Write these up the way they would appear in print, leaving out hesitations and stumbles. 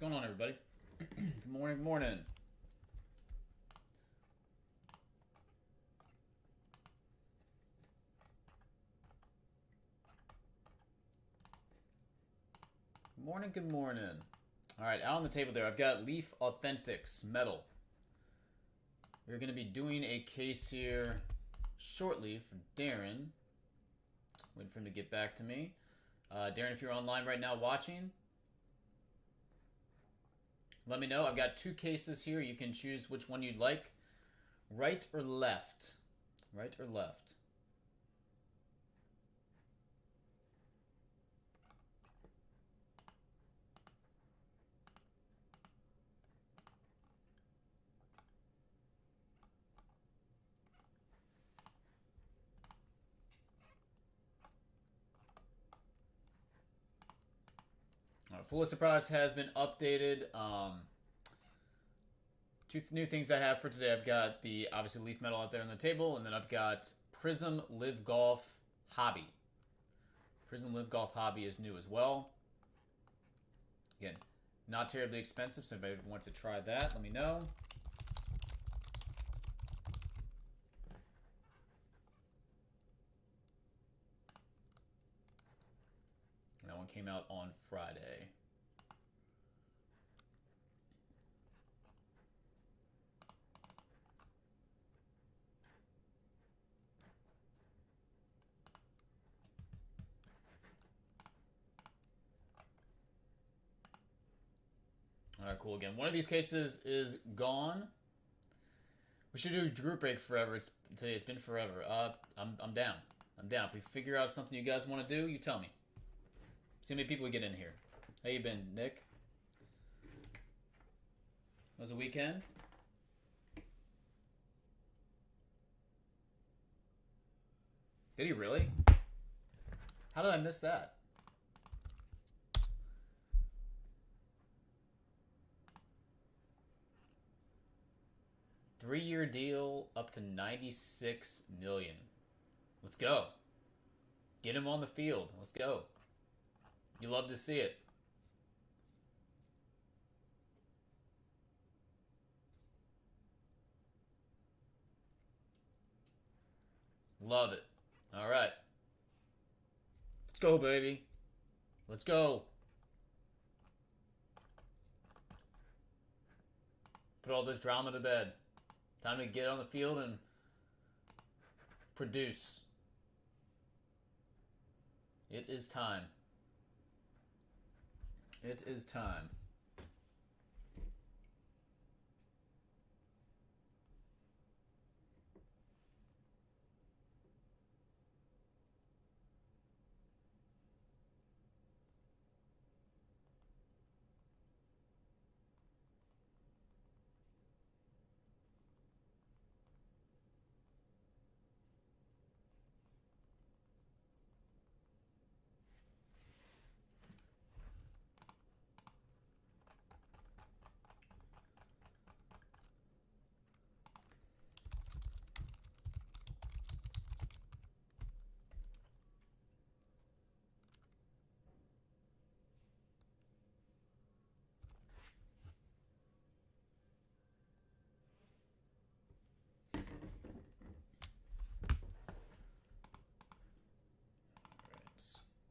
going on, everybody? Good morning, morning. Good morning. All right, out on the table there, I've got Leaf Authentics Metal. We're going to be doing a case here shortly for Darren. Waiting for him to get back to me. Darren, if you're online right now watching, let me know. I've got two cases here. You can choose which one you'd like. Right or left? Right or left? Fullest Products has been updated. Two new things I have for today. I've got the obviously Leaf Metal out there on the table, and then I've got Prizm Live Golf Hobby. Prizm Live Golf Hobby is new as well. Again, not terribly expensive, so if anybody wants to try that, let me know. And that one came out on Friday. All right, cool. Again, one of these cases is gone. We should do a group break forever. Today it's been forever. I'm down. I'm down. If we figure out something you guys want to do, you tell me. See how many people we get in here. How you been, Nick? Was the weekend? Did he really? How did I miss that? Three-year deal up to $96 million. Let's go. Get him on the field. Let's go. You love to see it. Love it. All right. Let's go, baby. Let's go. Put all this drama to bed. Time to get on the field and produce. It is time. It is time.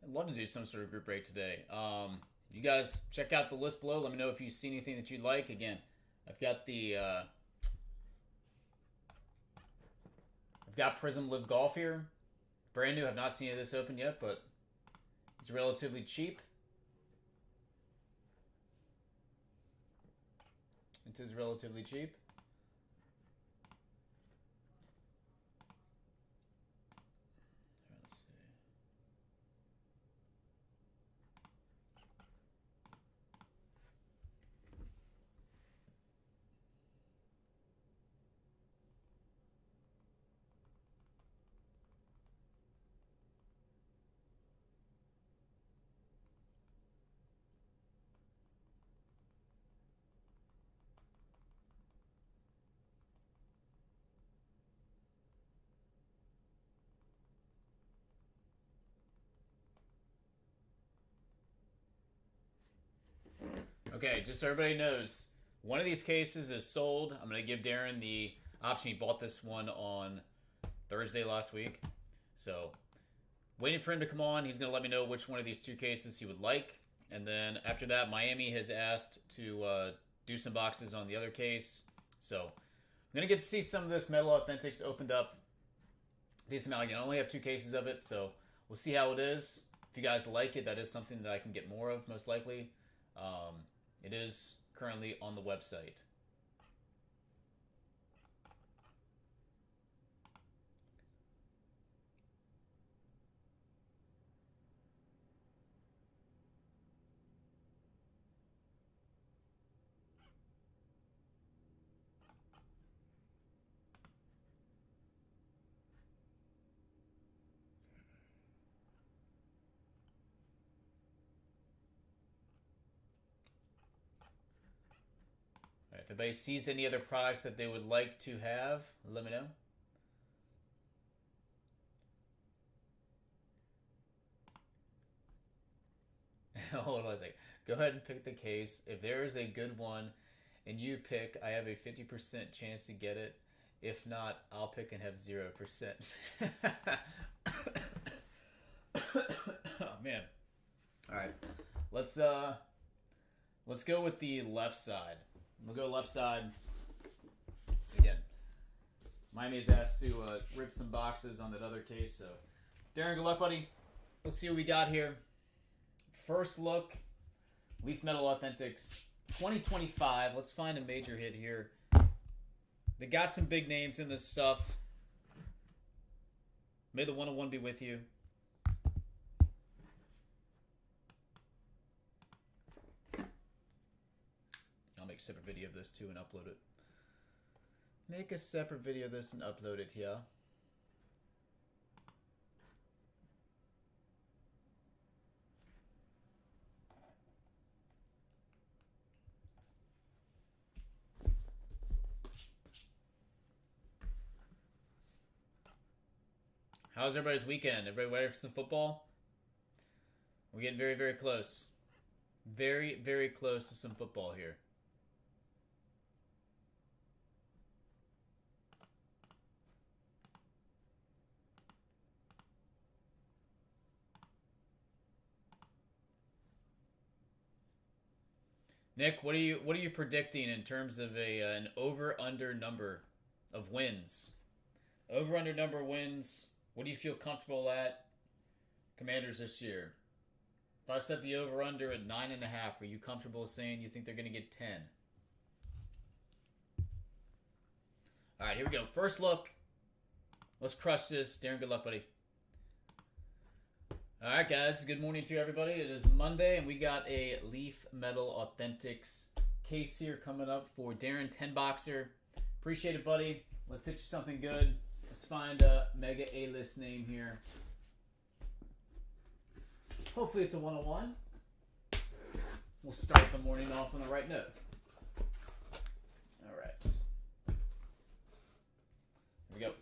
I'd love to do some sort of group break today. You guys check out the list below. Let me know if you see anything that you'd like. Again, I've got the I've got Prizm Live Golf here. Brand new. I've not seen this open yet, but it's relatively cheap. It is relatively cheap. Okay, just so everybody knows, one of these cases is sold. I'm going to give Darren the option. He bought this one on Thursday last week. So, waiting for him to come on. He's going to let me know which one of these 2 cases he would like. And then after that, Miami has asked to do some boxes on the other case. So, I'm going to get to see some of this Metal Authentics opened up. Decent amount. Again, I only have 2 cases of it, so we'll see how it is. If you guys like it, that is something that I can get more of, most likely. It is currently on the website. If anybody sees any other products that they would like to have, let me know. Hold on a second. Go ahead and pick the case. If there is a good one and you pick, I have a 50% chance to get it. If not, I'll pick and have 0%. Oh, man. All right. Let's go with the left side. We'll go left side. Again, Miami's asked to rip some boxes on that other case. So, Darren, good luck, buddy. Let's see what we got here. First look, Leaf Metal Authentics 2025. Let's find a major hit here. They got some big names in this stuff. May the 101 be with you. I'll make a separate video of this too and upload it. Make a separate video of this and upload it, yeah. How's everybody's weekend? Everybody ready for some football? We're getting very, very close. Very, very close to some football here. Nick, what are you predicting in terms of an over-under number of wins? Over-under number of wins. What do you feel comfortable at Commanders this year? If I set the over-under at 9.5, are you comfortable saying you think they're going to get 10? All right, here we go. First look. Let's crush this. Darren, good luck, buddy. All right, guys. Good morning to everybody. It is Monday, and we got a Leaf Metal Authentics case here coming up for Darren 10-boxer. Appreciate it, buddy. Let's hit you something good. Let's find a mega A-list name here. Hopefully it's a 101. We'll start the morning off on the right note. All right. Here we go.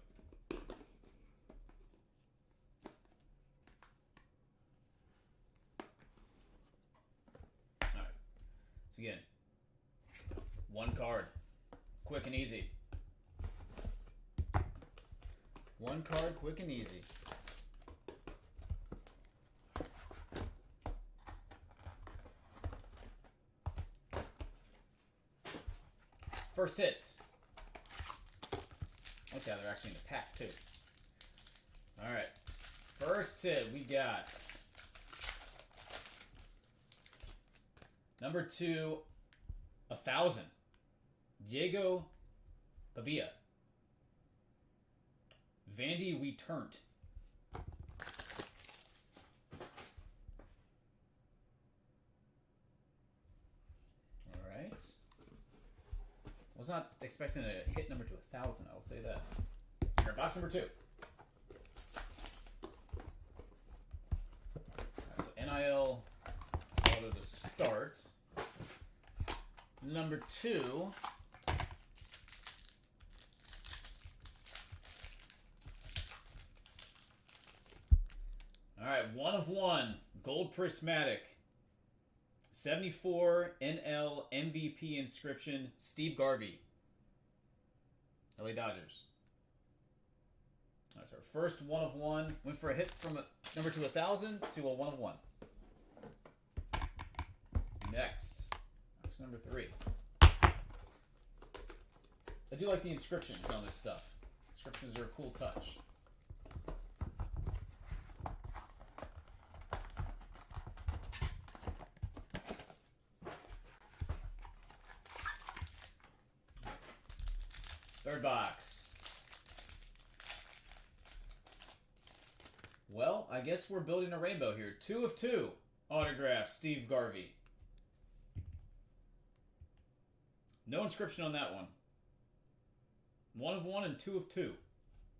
All right. So again, one card. Quick and easy. One card, quick and easy. First hits. Okay, they're actually in the pack too. All right. First hit, we got number 2, 1,000. Diego Pavia. Vandy, we turned. All right. Was not expecting a hit number to 1,000. I will say that. All right, box number 2. Right, so NIL auto to start. Number 2. All right, 1 of 1, gold prismatic, 74 NL MVP inscription, Steve Garvey. LA Dodgers. All right, so our first 1 of 1. Went for a hit from a number to 1,000 to a 1 of 1. Next. Box number 3. I do like the inscriptions on this stuff. Inscriptions are a cool touch. Third box. Well, I guess we're building a rainbow here. 2 of 2. Autograph, Steve Garvey. No inscription on that one. 1 of 1 and 2 of 2.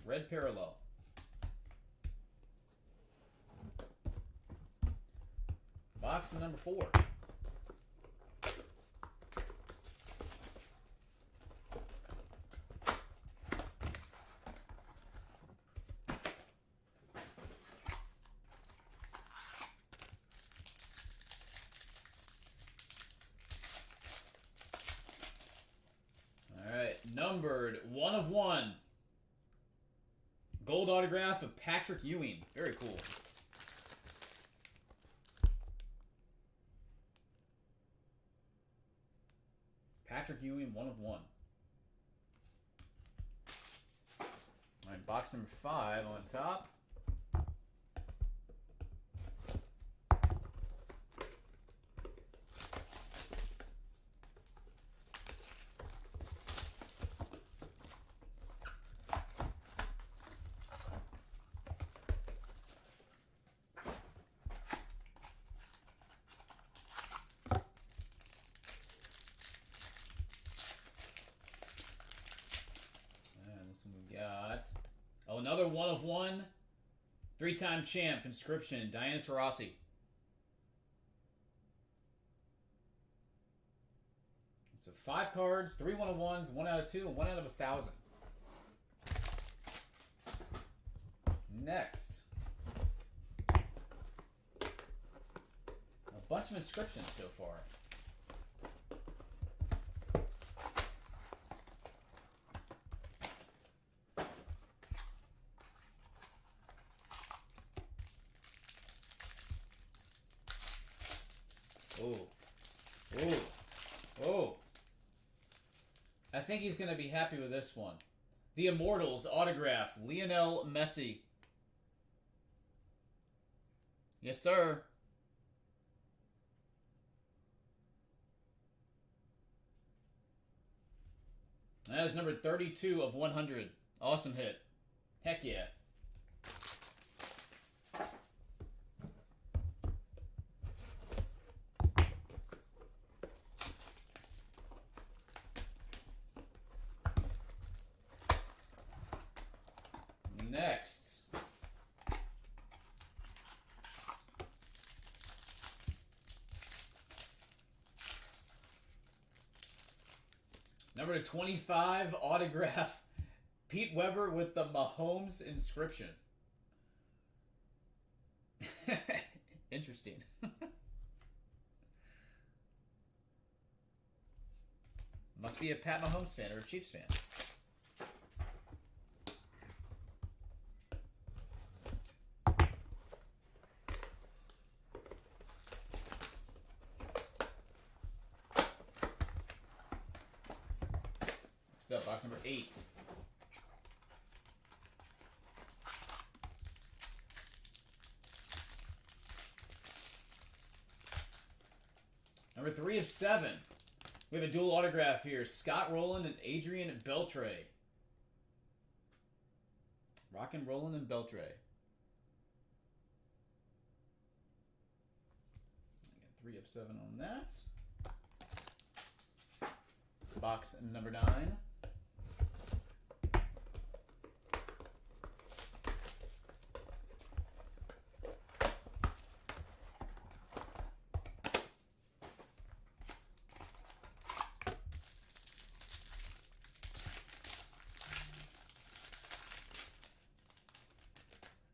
Red parallel. Box number 4. Numbered 1 of 1. Gold autograph of Patrick Ewing. Very cool. Patrick Ewing, 1 of 1. All right, box number 5 on top. Another 1 of 1. 3-time champ inscription, Diana Taurasi. So 5 cards, 3 1 of 1s, 1 out of 2, and 1 out of 1,000. Next. A bunch of inscriptions so far. Oh. I think he's going to be happy with this one. The Immortals autograph, Lionel Messi. Yes, sir. That is number 32 of 100. Awesome hit. Heck yeah. Next. Number 25 autograph, Pete Weber with the Mahomes inscription. Interesting. Must be a Pat Mahomes fan or a Chiefs fan. Next up, box number 8. Number 3 of 7. We have a dual autograph here. Scott Rowland and Adrian Beltre. Rockin' Rowland and Beltre. I got 3 of 7 on that. Box number 9.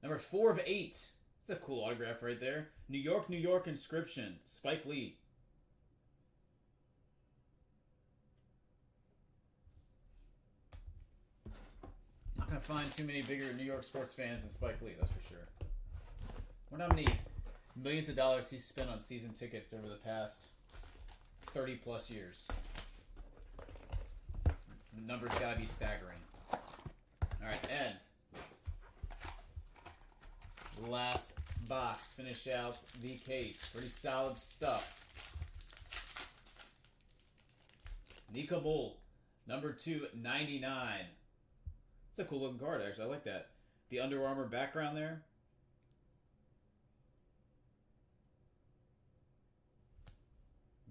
Number 4 of 8. That's a cool autograph right there. New York, New York inscription. Spike Lee. gonna find too many bigger New York sports fans than Spike Lee, that's for sure. I wonder how many millions of dollars he's spent on season tickets over the past 30 plus years. The number's gotta be staggering. Alright, and last box, finish out the case. Pretty solid stuff. Nico Bull, number 299. It's a cool looking card, actually. I like that. The Under Armour background there.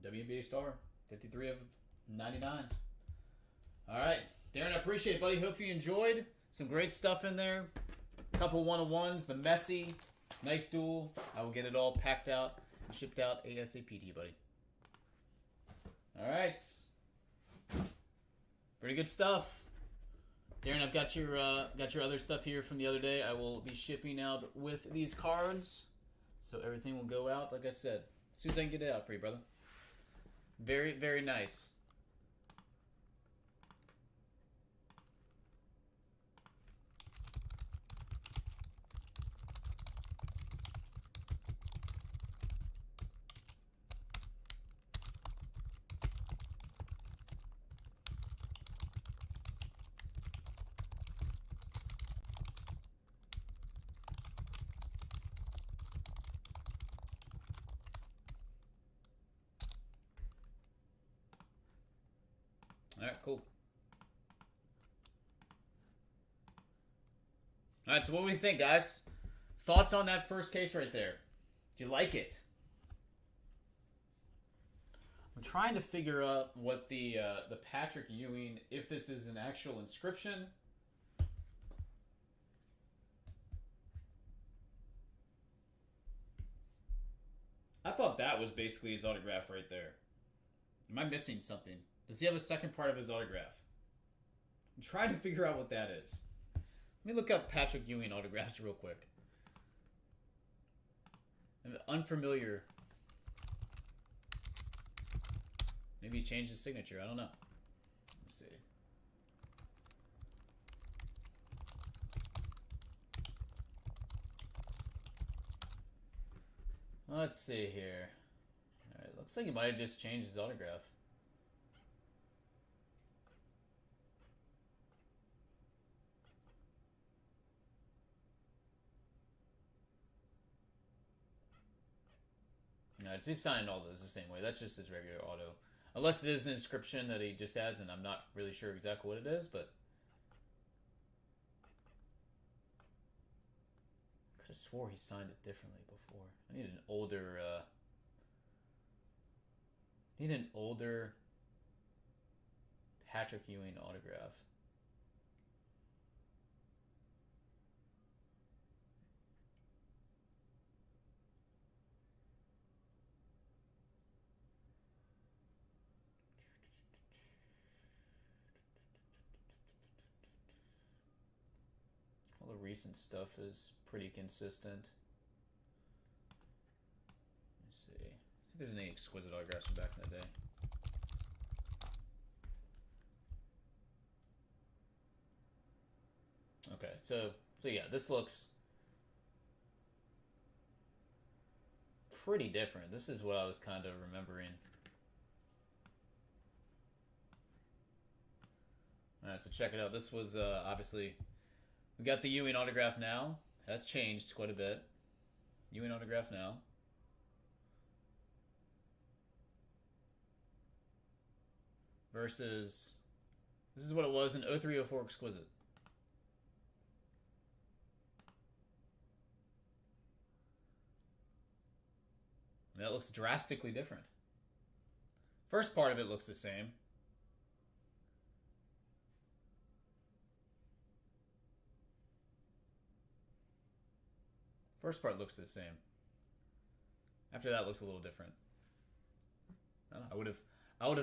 WNBA star, 53 of 99. All right, Darren, I appreciate it, buddy. Hope you enjoyed. Some great stuff in there. A couple one-on-ones, the Messi, nice duel. I will get it all packed out and shipped out ASAP to you, buddy. All right. Pretty good stuff. Darren, I've got your other stuff here from the other day. I will be shipping out with these cards. So everything will go out, like I said, as soon as I can get it out for you, brother. Very, very nice. Alright, cool. Alright, so what do we think, guys? Thoughts on that first case right there? Do you like it? I'm trying to figure out what the Patrick Ewing, if this is an actual inscription. I thought that was basically his autograph right there. Am I missing something? Does he have a second part of his autograph? I'm trying to figure out what that is. Let me look up Patrick Ewing autographs real quick. I'm unfamiliar. Maybe he changed his signature. I don't know. Let's see. Let's see here. Alright, looks like he might have just changed his autograph. Alright, so he's signing all those the same way. That's just his regular auto. Unless it is an inscription that he just adds, and I'm not really sure exactly what it is, but... I could have swore he signed it differently before. I need an older... Patrick Ewing autograph. All the recent stuff is pretty consistent. Let's see. If there's any exquisite autographs from back in the day. Okay, so yeah, this looks pretty different. This is what I was kind of remembering. Alright, so check it out. This was obviously, we got the Ewing autograph now. Has changed quite a bit. Ewing autograph now. Versus, this is what it was in 0304 Exquisite. I mean, that looks drastically different. First part of it looks the same. First part looks the same. After that, it looks a little different. I don't know, I would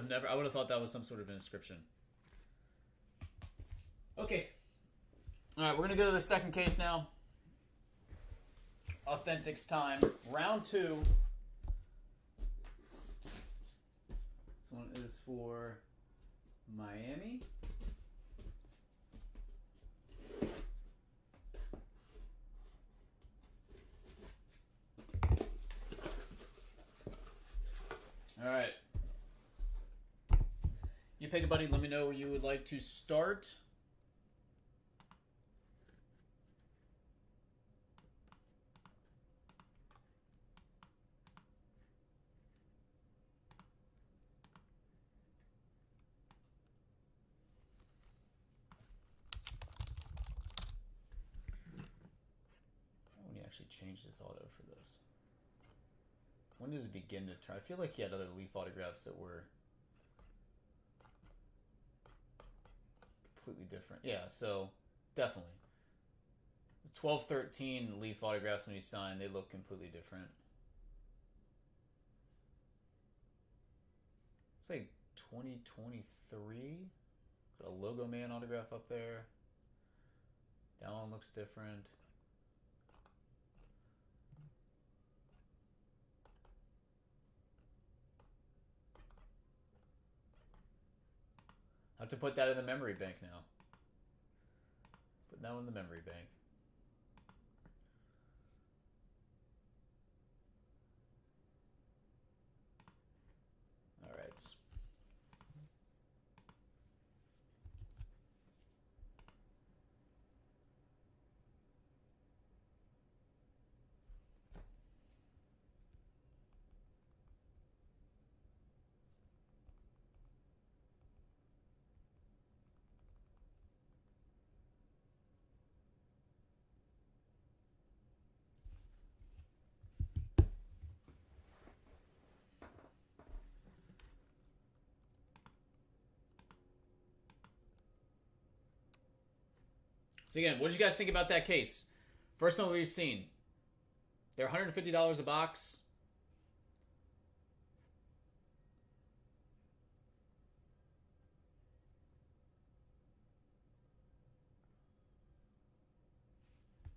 have thought that was some sort of an inscription. Okay. All right, we're gonna go to the second case now. Authentics time, round 2. This one is for Miami. pick a buddy. Let me know where you would like to start. When he actually changed his auto for this. When did it begin to turn? I feel like he had other Leaf autographs that were completely different. Yeah, so definitely. The 12-13 Leaf autographs when he signed, they look completely different. It's like 2023. Got a Logo Man autograph up there. That one looks different. I have to put that in the memory bank now. Put that one in the memory bank. All right. So again, what did you guys think about that case? First one we've seen. They're $150 a box.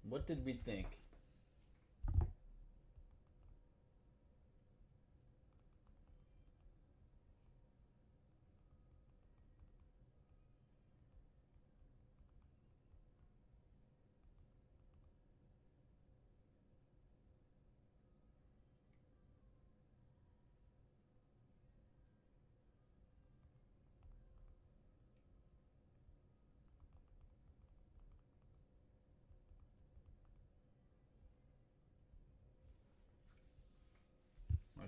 What did we think?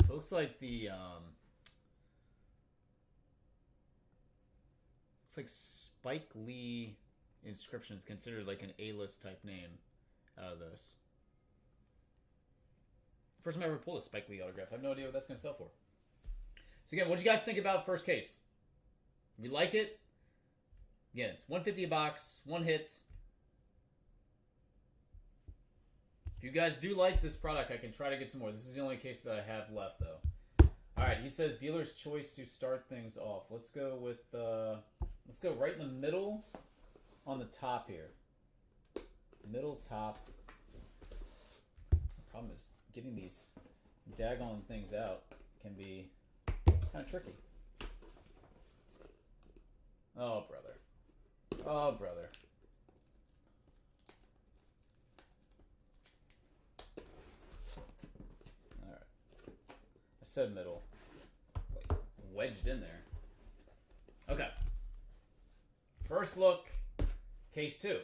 So it looks like the looks like Spike Lee Inscription is considered like an A-list type name out of this. First time I ever pulled a Spike Lee autograph. I have no idea what that's gonna sell for. So again, what did you guys think about first case? We like it. Again, it's $150 a box, one hit. If you guys do like this product, I can try to get some more. This is the only case that I have left, though. All right, he says dealer's choice to start things off. Let's go with let's go right in the middle on the top here. Middle top. The problem is getting these daggone things out can be kind of tricky. Oh, brother. Oh, brother. Said middle, like wedged in there. Okay. First look, case 2.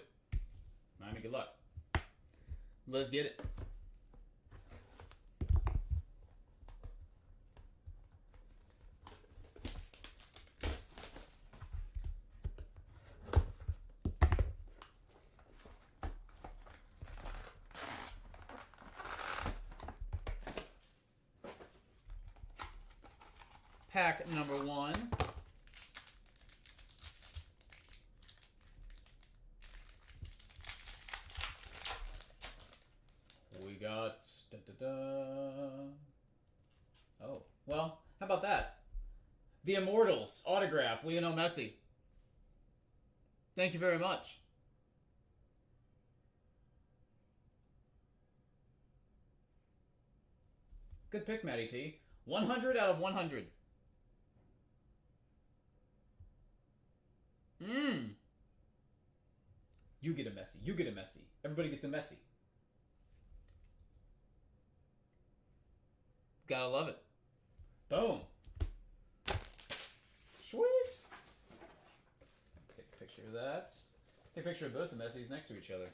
Miami, good luck. Let's get it. Pack number 1. We got... Oh, well, how about that? The Immortals autograph, Lionel Messi. Thank you very much. Good pick, Matty T. 100 out of 100. You get a Messi. You get a Messi. Everybody gets a Messi. Gotta love it. Boom. Sweet. picture of that. Take a picture of both the Messis next to each other.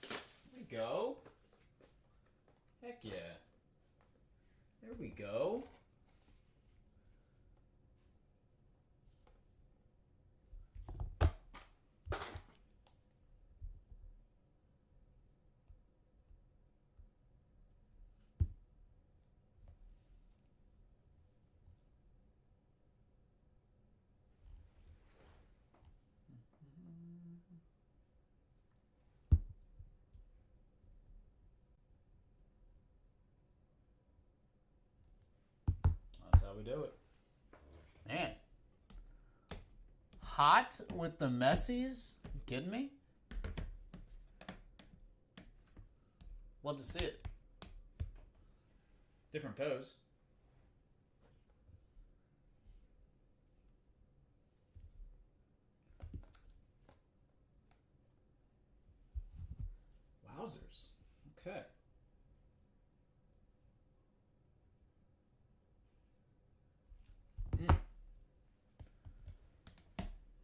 There we go. Heck yeah. There we go. That's how we do it. Man. Hot with the Messies? You kidding me? Love to see it. Different pose. Wowzers. Okay.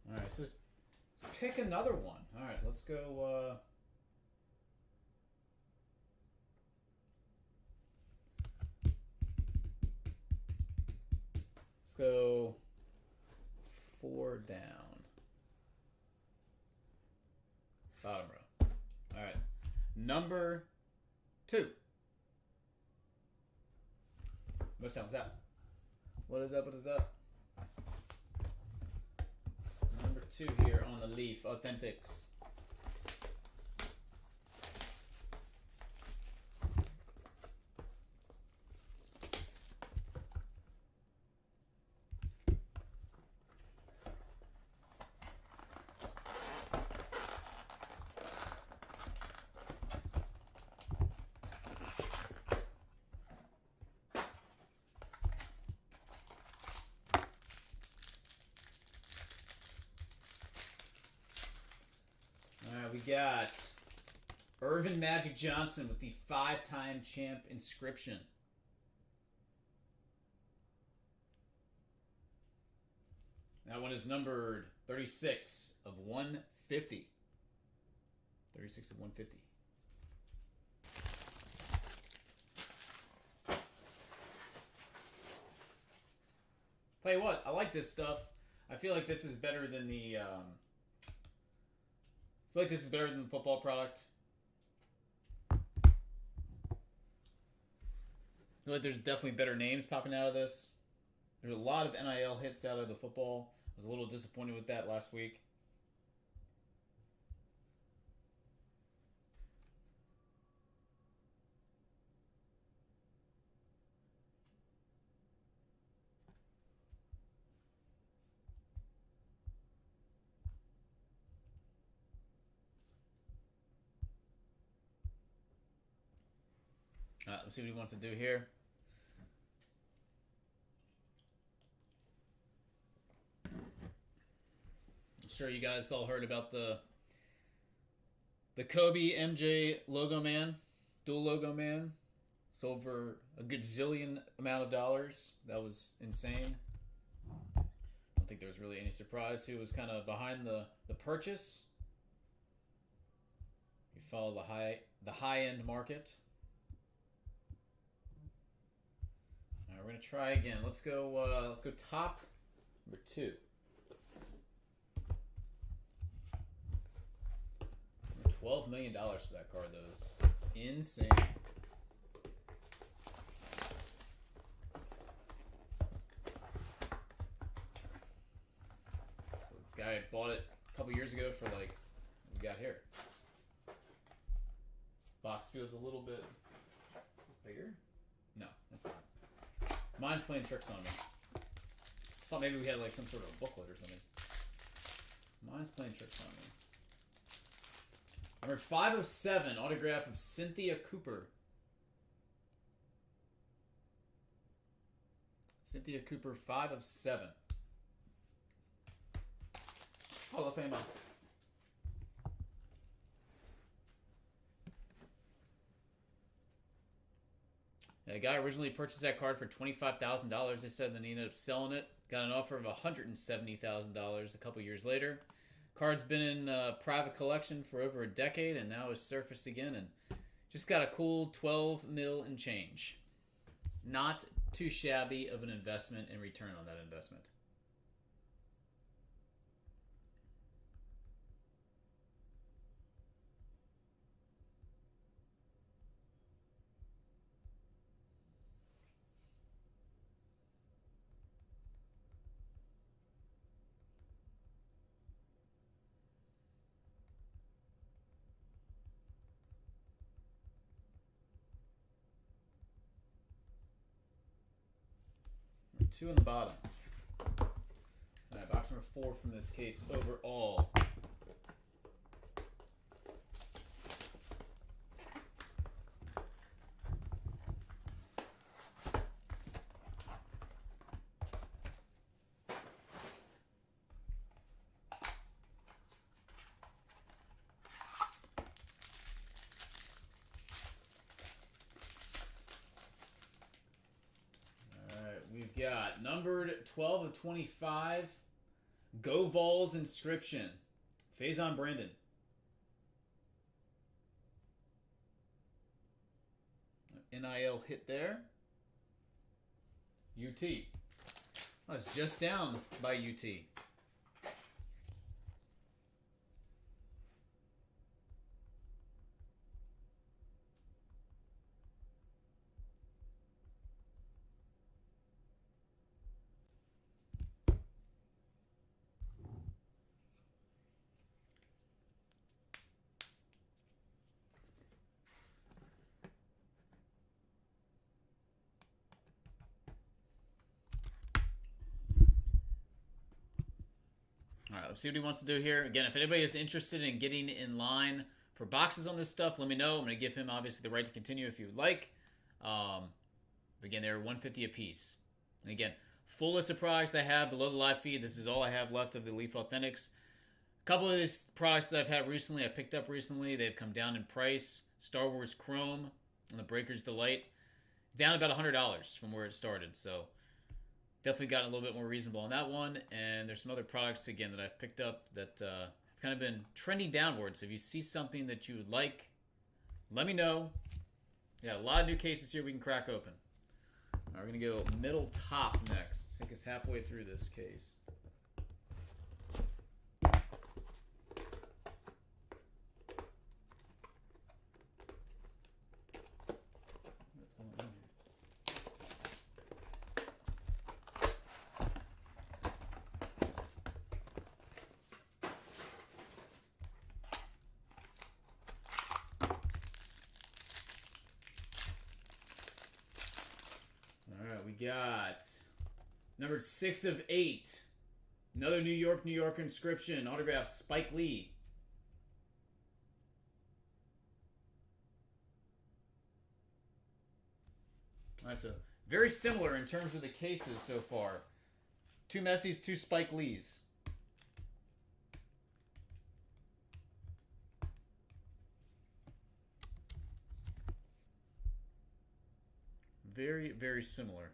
Alright, so let's pick another one. Alright, let's go, let's go 4 down. Bottom row. Alright. Number 2. What sounds that? What is up? What is up? Number 2 here on the Leaf Authentics. We got Irvin Magic Johnson with the 5-time champ inscription. That one is numbered 36 of 150. 36 of 150. Tell you what, I like this stuff. I feel like this is better than the... I feel like this is better than the football product. I feel like there's definitely better names popping out of this. There's a lot of NIL hits out of the football. I was a little disappointed with that last week. Let's see what he wants to do here. I'm sure you guys all heard about the Kobe MJ logo man, dual logo man. Sold for a gazillion amount of dollars. That was insane. I don't think there was really any surprise who was kind of behind the purchase. You follow the high end market. We're gonna try again. Let's go top number 2. $12 million for that card, though. Is insane. The guy bought it a couple years ago for like what we got here. This box feels a little bit. Is this bigger? No, that's not. Mine's playing tricks on me. I thought maybe we had like some sort of booklet or something. Mine's playing tricks on me. Number 5 of 7, autograph of Cynthia Cooper. Cynthia Cooper, 5 of 7. Hall of Fame. The guy originally purchased that card for $25,000, they said, and then he ended up selling it Got an offer of $170,000 a couple years later. Card's been in private collection for over a decade and now is surfaced again and just got a cool 12 mil and change. Not too shabby of an investment and return on that investment. Two on the bottom. All right, box number 4 from this case overall. We've got numbered 12 of 25. Go Vols Inscription. Faison Brandon. NIL hit there. UT. I was just down by UT. All right, let's see what he wants to do here. Again, if anybody is interested in getting in line for boxes on this stuff, let me know. I'm going to give him, obviously, the right to continue if you would like. Again, they're $150 a piece. And again, full list of products I have below the live feed. This is all I have left of the Leaf Authentics. A couple of these products that I've had recently, I picked up recently. They've come down in price. Star Wars Chrome and the Breaker's Delight. Down about $100 from where it started, so definitely gotten a little bit more reasonable on that one. And there's some other products, again, that I've picked up that have kind of been trending downwards. So if you see something that you would like, let me know. Yeah, a lot of new cases here we can crack open. All right, we're going to go middle top next. Take us halfway through this case. We got number 6 of 8. Another New York inscription. Autograph Spike Lee. Alright, so very similar in terms of the cases so far. 2 Messis, 2 Spike Lees. Very, very similar.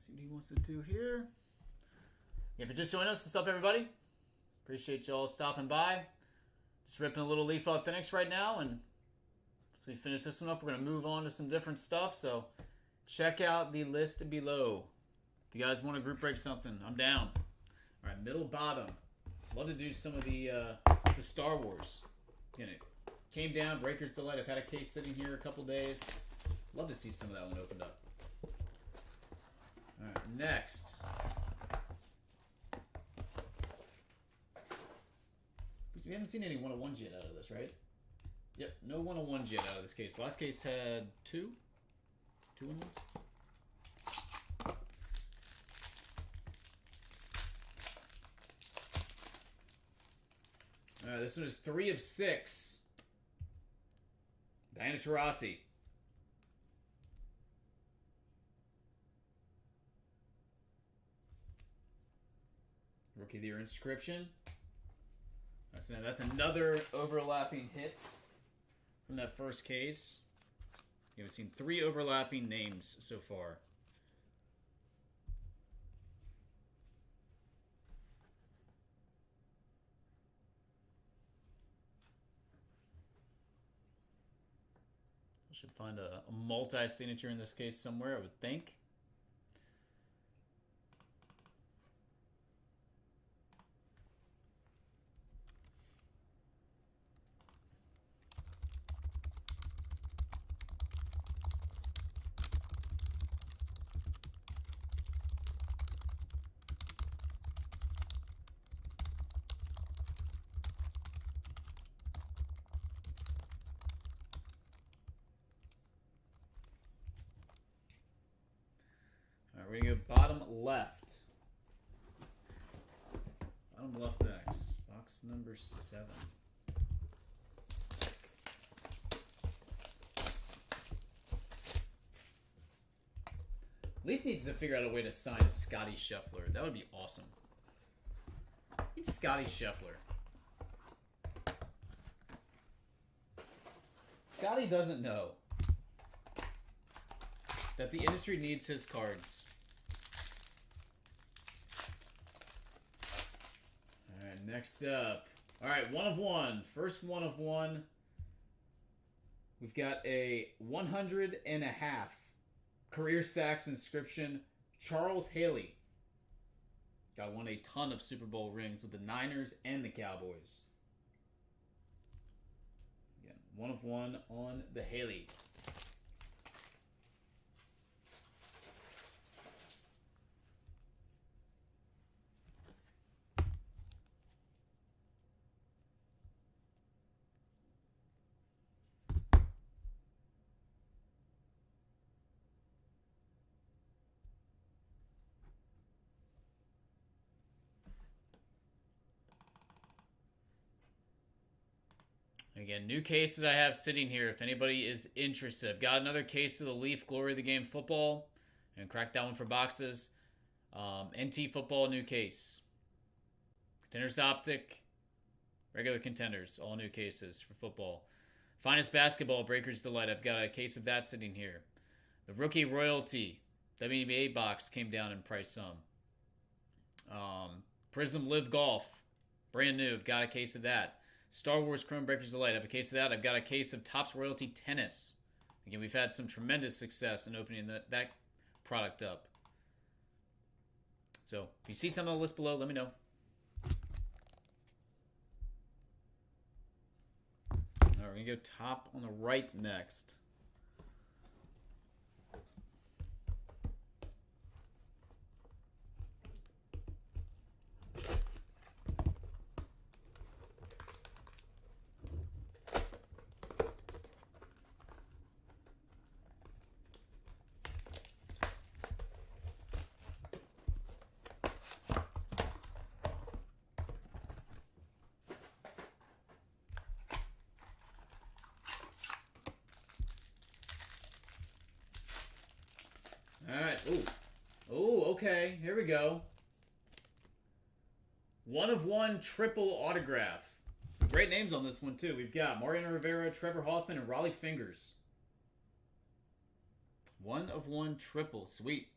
See what he wants to do here. If you're just joining us, what's up, everybody? Appreciate y'all stopping by. Just ripping a little Leaf Authentics right now, and as we finish this one up, we're going to move on to some different stuff, so check out the list below. If you guys want to group break something, I'm down. All right, middle bottom. Love to do some of the Star Wars. Again, it came down, Breaker's Delight. I've had a case sitting here a couple days. Love to see some of that one opened up. All right, next. we haven't seen any 1-of-1s yet out of this, right? Yep, no 1-of-1s yet out of this case. The last case had 2 1-of-1s. This one is 3 of 6. Diana Taurasi. Rookie of the Year inscription. That's another overlapping hit from that first case. We've seen 3 overlapping names so far. Should find a multi-signature in this case somewhere, I would think. We're going to go bottom left. Bottom left next. Box number 7. Leaf needs to figure out a way to sign Scotty Scheffler. That would be awesome. It's Scotty Scheffler. Scotty doesn't know that the industry needs his cards. Alright, next up. Alright, 1-of-1. First 1-of-1. We've got a 100.5 career sacks inscription. Charles Haley. Got won a ton of Super Bowl rings with the Niners and the Cowboys. Again, 1-of-1 on the Haley. Again, new cases I have sitting here if anybody is interested. I've got another case of the Leaf Glory of the Game football. And crack that one for boxes. NT football, new case. Contenders Optic. Regular Contenders, all new cases for football. Finest Basketball, Breakers Delight. I've got a case of that sitting here. The Rookie Royalty. WNBA box came down in price some. Prizm Live Golf. Brand new. I've got a case of that. Star Wars Chrome Breakers Delight. I have a case of that. I've got a case of Topps Royalty Tennis. Again, we've had some tremendous success in opening that product up. So, if you see something on the list below, let me know. All right, we're going to go top on the right next. Alright, ooh, okay, here we go. 1-of-1 triple autograph. Great names on this one, too. We've got Mariano Rivera, Trevor Hoffman, and Raleigh Fingers. 1-of-1 triple, sweet.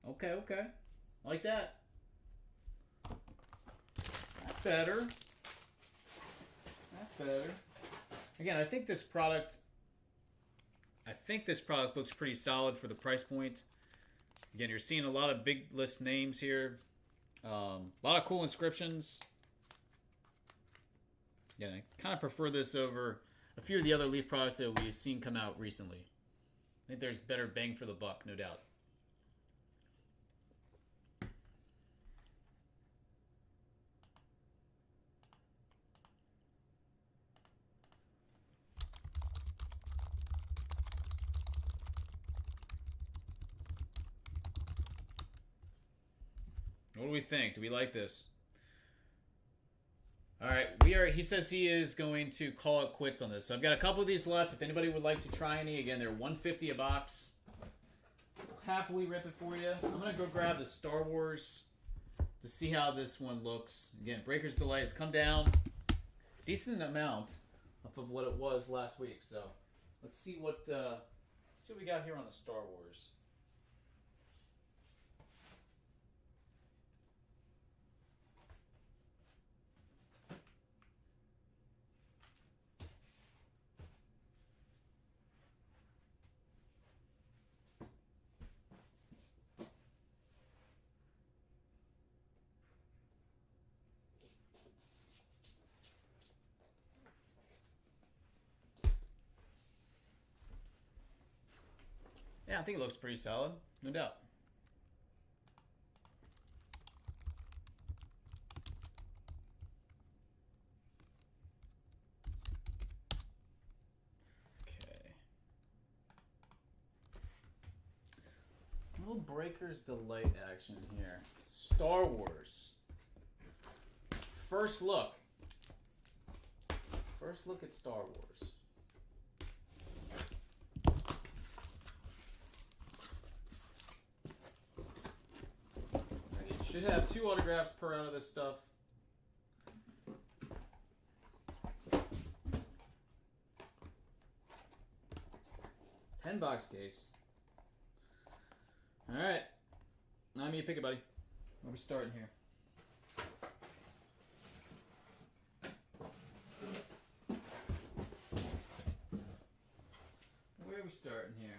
Okay, I like that. That's better. Better. Again, I think this product looks pretty solid for the price point. Again, you're seeing a lot of big list names here. A lot of cool inscriptions. Yeah, I kind of prefer this over a few of the other Leaf products that we've seen come out recently. I think there's better bang for the buck, no doubt. What do we think? Do we like this? All right, he says he is going to call it quits on this. So I've got a couple of these left. If anybody would like to try any, again, they're $150 a box. I'll happily rip it for you. I'm gonna go grab the Star Wars to see how this one looks. Again, Breaker's Delight. It's come down decent amount off of what it was last week. So let's see what we got here on the Star Wars. Yeah, I think it looks pretty solid, no doubt. Okay. A little Breaker's Delight action here. Star Wars. First look. First look at Star Wars. Should have 2 autographs per out of this stuff. $10 case. All right, now me pick it, buddy. Where are we starting here? Where are we starting here?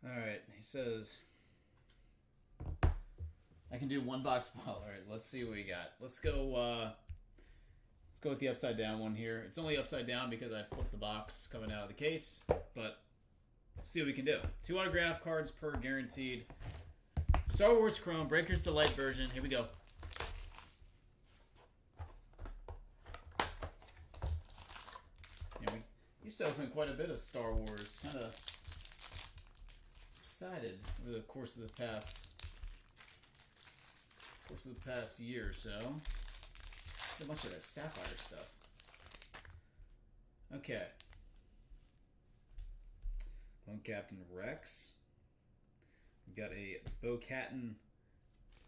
Alright, he says I can do 1 box ball. Alright, let's see what we got. Let's go with the upside down one here. It's only upside down because I flipped the box coming out of the case, but see what we can do. 2 autograph cards per guaranteed. Star Wars Chrome, Breaker's Delight version. Here we go. Yeah, we used to open quite a bit of Star Wars. Kind of excited over the course of the past year or so. Not much of that Sapphire stuff. Okay. Clone Captain Rex. We've got a Bo-Katan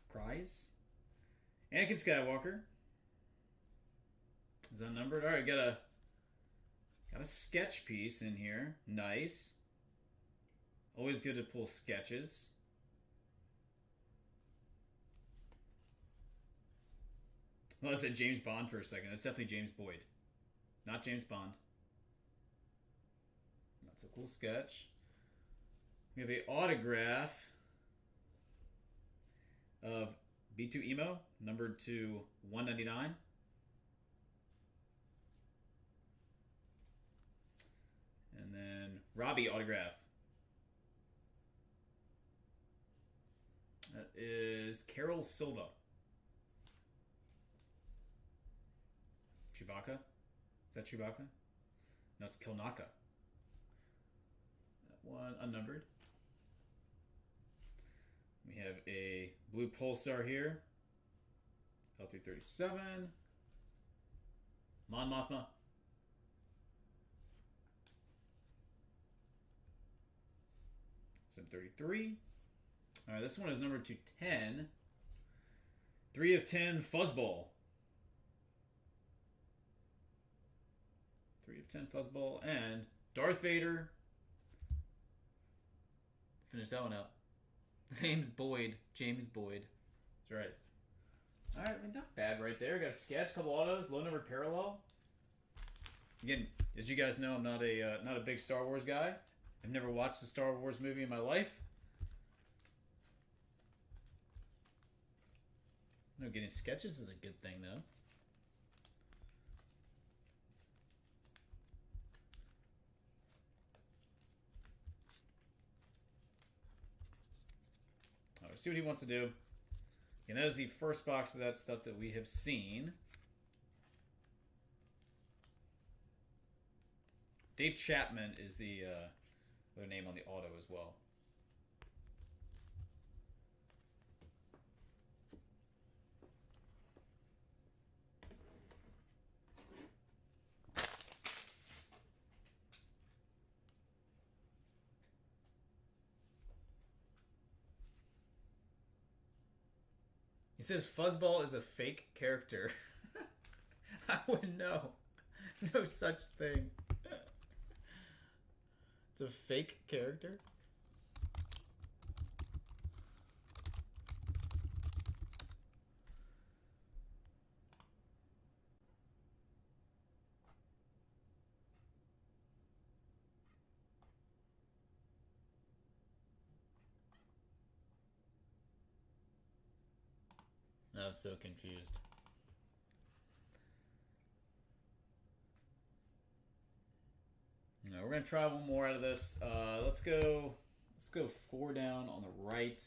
prize. Anakin Skywalker. Is that numbered? Alright, got a sketch piece in here. Nice. Always good to pull sketches. Well, I said James Bond for a second. That's definitely James Boyd. Not James Bond. That's a cool sketch. We have an autograph of B2 Emo, numbered to 199. And then Robbie autograph. That is Carol Silva. Chewbacca? Is that Chewbacca? No, it's Kilnaka. That one unnumbered. We have a blue Pulsar here L337. Mon Mothma. Sim33. Alright, this one is numbered to 10. 3 of 10 Fuzzball. 3 of 10 Fuzzball. And Darth Vader. Finish that one out. James Boyd. That's right. Alright, I mean, not bad right there. Got a sketch, couple autos, low number parallel. Again, as you guys know, I'm not a big Star Wars guy. I've never watched a Star Wars movie in my life. No, getting sketches is a good thing, though. All right, see what he wants to do. And that is the first box of that stuff that we have seen. Dave Chapman is the other name on the auto as well. He says Fuzzball is a fake character. I wouldn't know. No such thing. It's a fake character? I'm so confused. No, we're gonna try one more out of this. Let's go 4 down on the right.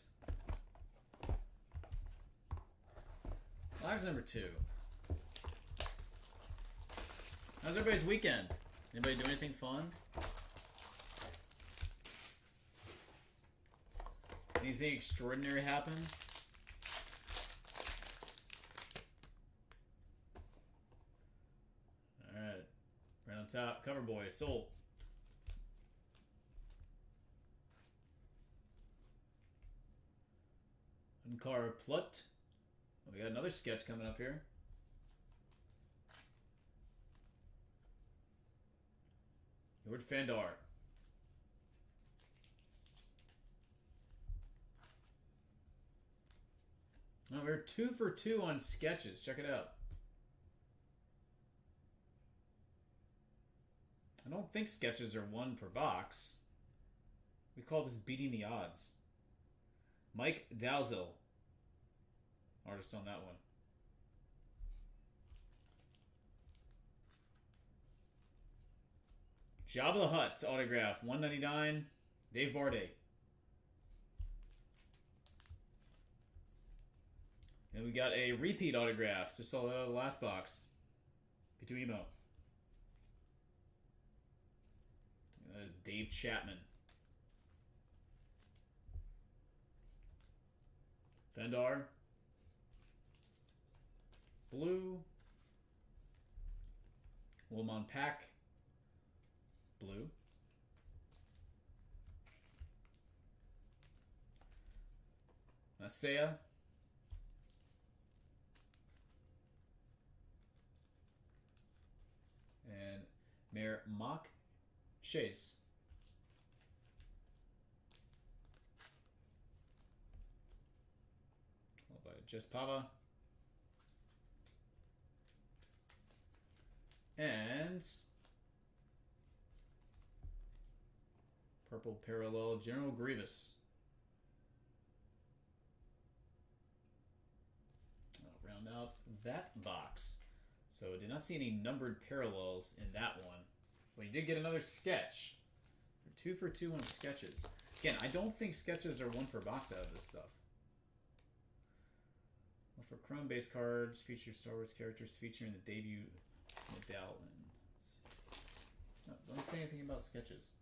Lives number 2. How's everybody's weekend? Anybody do anything fun? Anything extraordinary happen? Alright. Right on top. Cover boy. Sold. Ankara Plut. Oh, we got another sketch coming up here. Lord Fandar. Oh, we're 2 for 2 on sketches. Check it out. I don't think sketches are 1 per box. We call this beating the odds. Mike Dalzell. Artist on that one. Jabba the Hutt autograph. 199. Dave Barday. And we got a repeat autograph. Just saw that out of the last box. P2 Emo. That is Dave Chapman. Fandar. Blue. Wilmon Pack. Blue. Nasea. And Mayor Mock Chase. Followed by Just Pava. And purple parallel General Grievous. I'll round out that box. So did not see any numbered parallels in that one. But you did get another sketch. We're 2 for 2 on sketches. Again, I don't think sketches are 1 per box out of this stuff. Well, for Chrome-based cards, feature Star Wars characters featuring the debut medallion. No, don't say anything about sketches.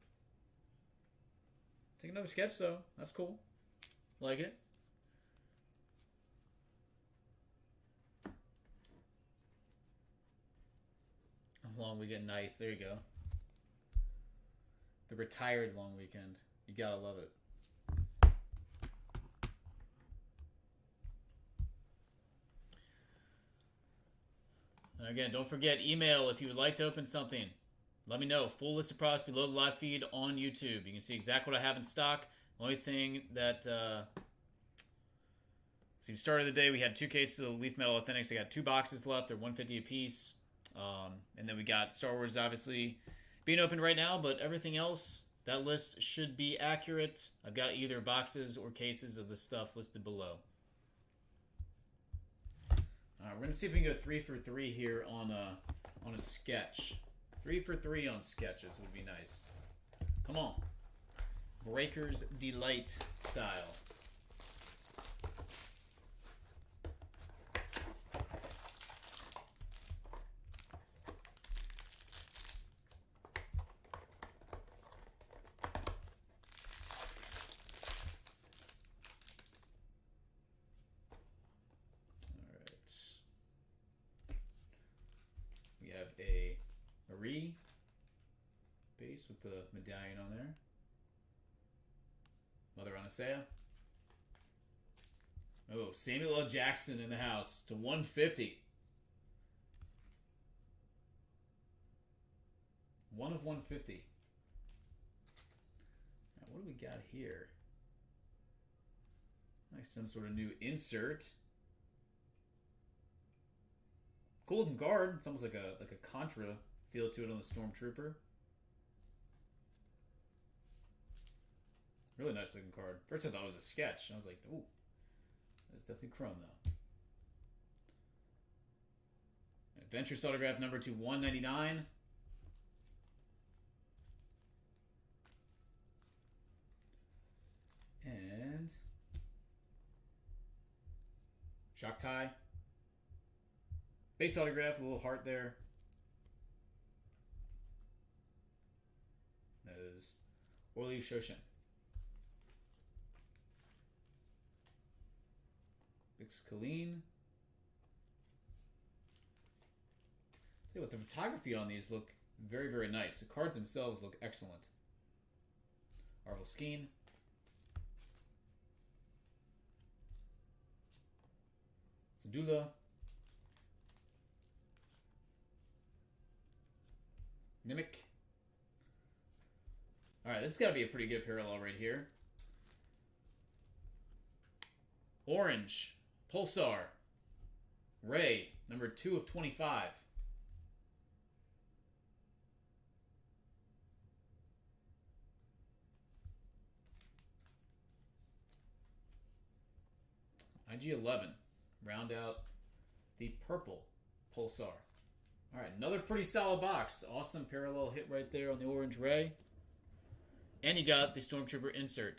Take another sketch though. That's cool. Like it. long weekend. Nice. There you go. The retired long weekend. You gotta love it. And again, don't forget, email if you would like to open something. Let me know. Full list of products below the live feed on YouTube. You can see exactly what I have in stock. The only thing that... so we started the day, we had 2 cases of Leaf Metal Authentics. I got 2 boxes left. They're $150 a piece. And then we got Star Wars, obviously, being opened right now. But everything else, that list should be accurate. I've got either boxes or cases of the stuff listed below. We're going to see if we can go 3 for 3 here on a sketch. 3 for 3 on sketches would be nice. Come on. Breaker's Delight style. A Marie base with the medallion on there. Mother Anasea. Oh, Samuel L. Jackson in the house to 150. 1 of 150. Now, what do we got here? Like some sort of new insert. Cool looking card. It's almost like a Contra feel to it on the Stormtrooper. Really nice looking card. First I thought it was a sketch. I was like, ooh, that's definitely chrome though. Adventurous autograph number 2/199. And Shock Tie. Base autograph, a little heart there. That is Orly Shoshin. Bix Colleen. Tell you what, the photography on these look very, very nice. The cards themselves look excellent. Arvel Skeen. Sadula. Mimic. Alright, this has got to be a pretty good parallel right here. Orange. Pulsar. Ray. Number 2 of 25. IG-11. Round out the purple Pulsar. All right, another pretty solid box. Awesome parallel hit right there on the orange Ray. And you got the Stormtrooper insert.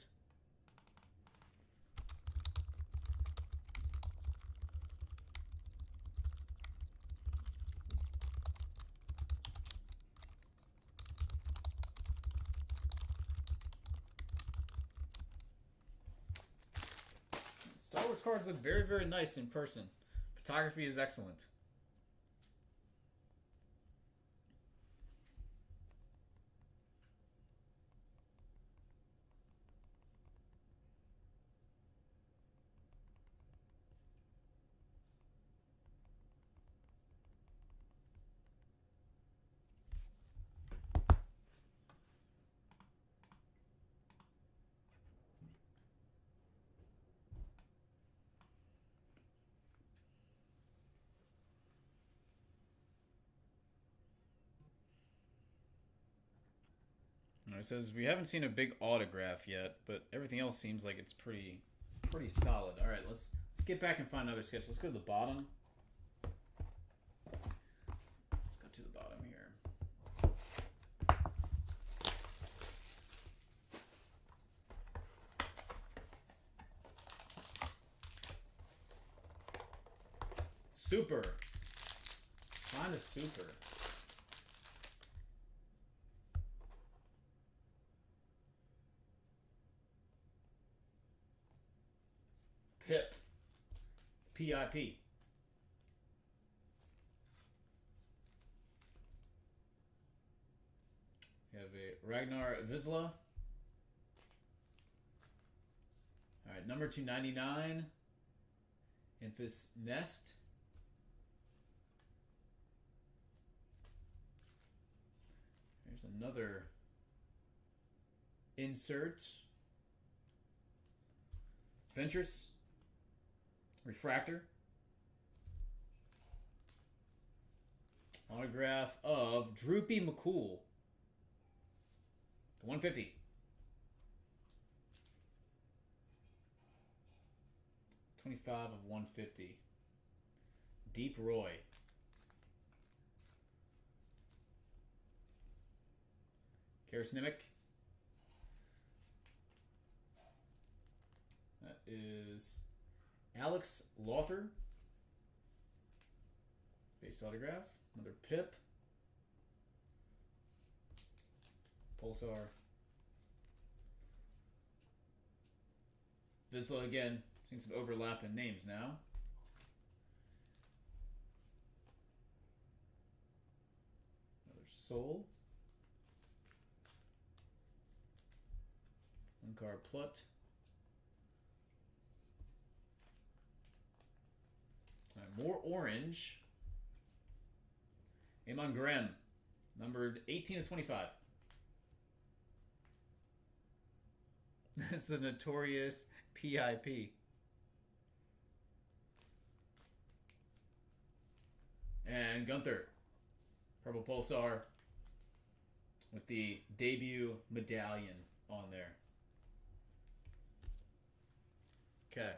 Star Wars cards look very, very nice in person. Photography is excellent. It says we haven't seen a big autograph yet, but everything else seems like it's pretty solid. All right, let's get back and find another sketch. Let's go to the bottom. Let's go to the bottom here. Super. Find a super. Pip. PIP. have a Ragnar Vizsla. All right, number 299. Infus Nest. Here's another insert. Ventress. Refractor. Autograph of Droopy McCool. 150. $25 of 150. Deep Roy. Karis Nimick. That is Alex Lothar. Base autograph. Another Pip. Pulsar. Vizsla again. Seeing some overlap in names now. Another Soul. Unkar Plut. More orange. Amon Graham, numbered 18 of 25. That's the notorious PIP. And Gunther, Purple Pulsar, with the debut medallion on there. Okay.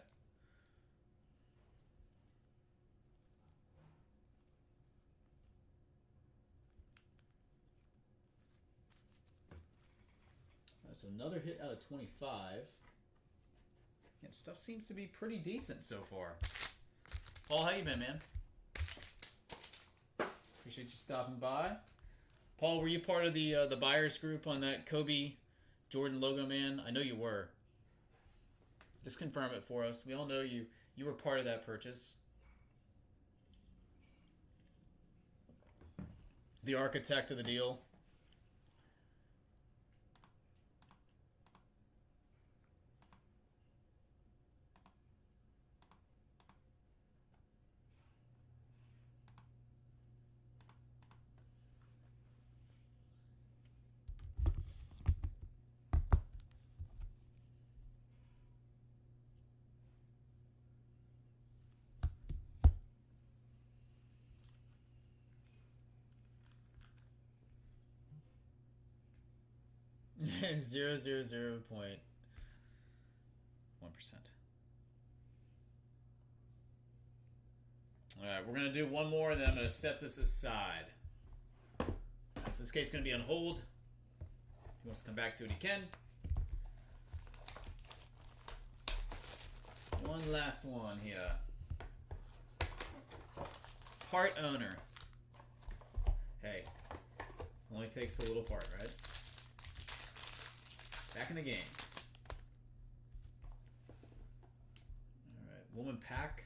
So another hit out of 25. Yeah, stuff seems to be pretty decent so far. Paul, how you been, man? Appreciate you stopping by. Paul, were you part of the buyers group on that Kobe Jordan logo, man? I know you were. Just confirm it for us. We all know you were part of that purchase. The architect of the deal. Zero 0.1%. Alright, we're gonna do one more and then I'm gonna set this aside. So this case is gonna be on hold. If he wants to come back to it, he can. One last one here. Part owner. Hey, only takes a little part, right? Back in the game. Alright, Woman Pack.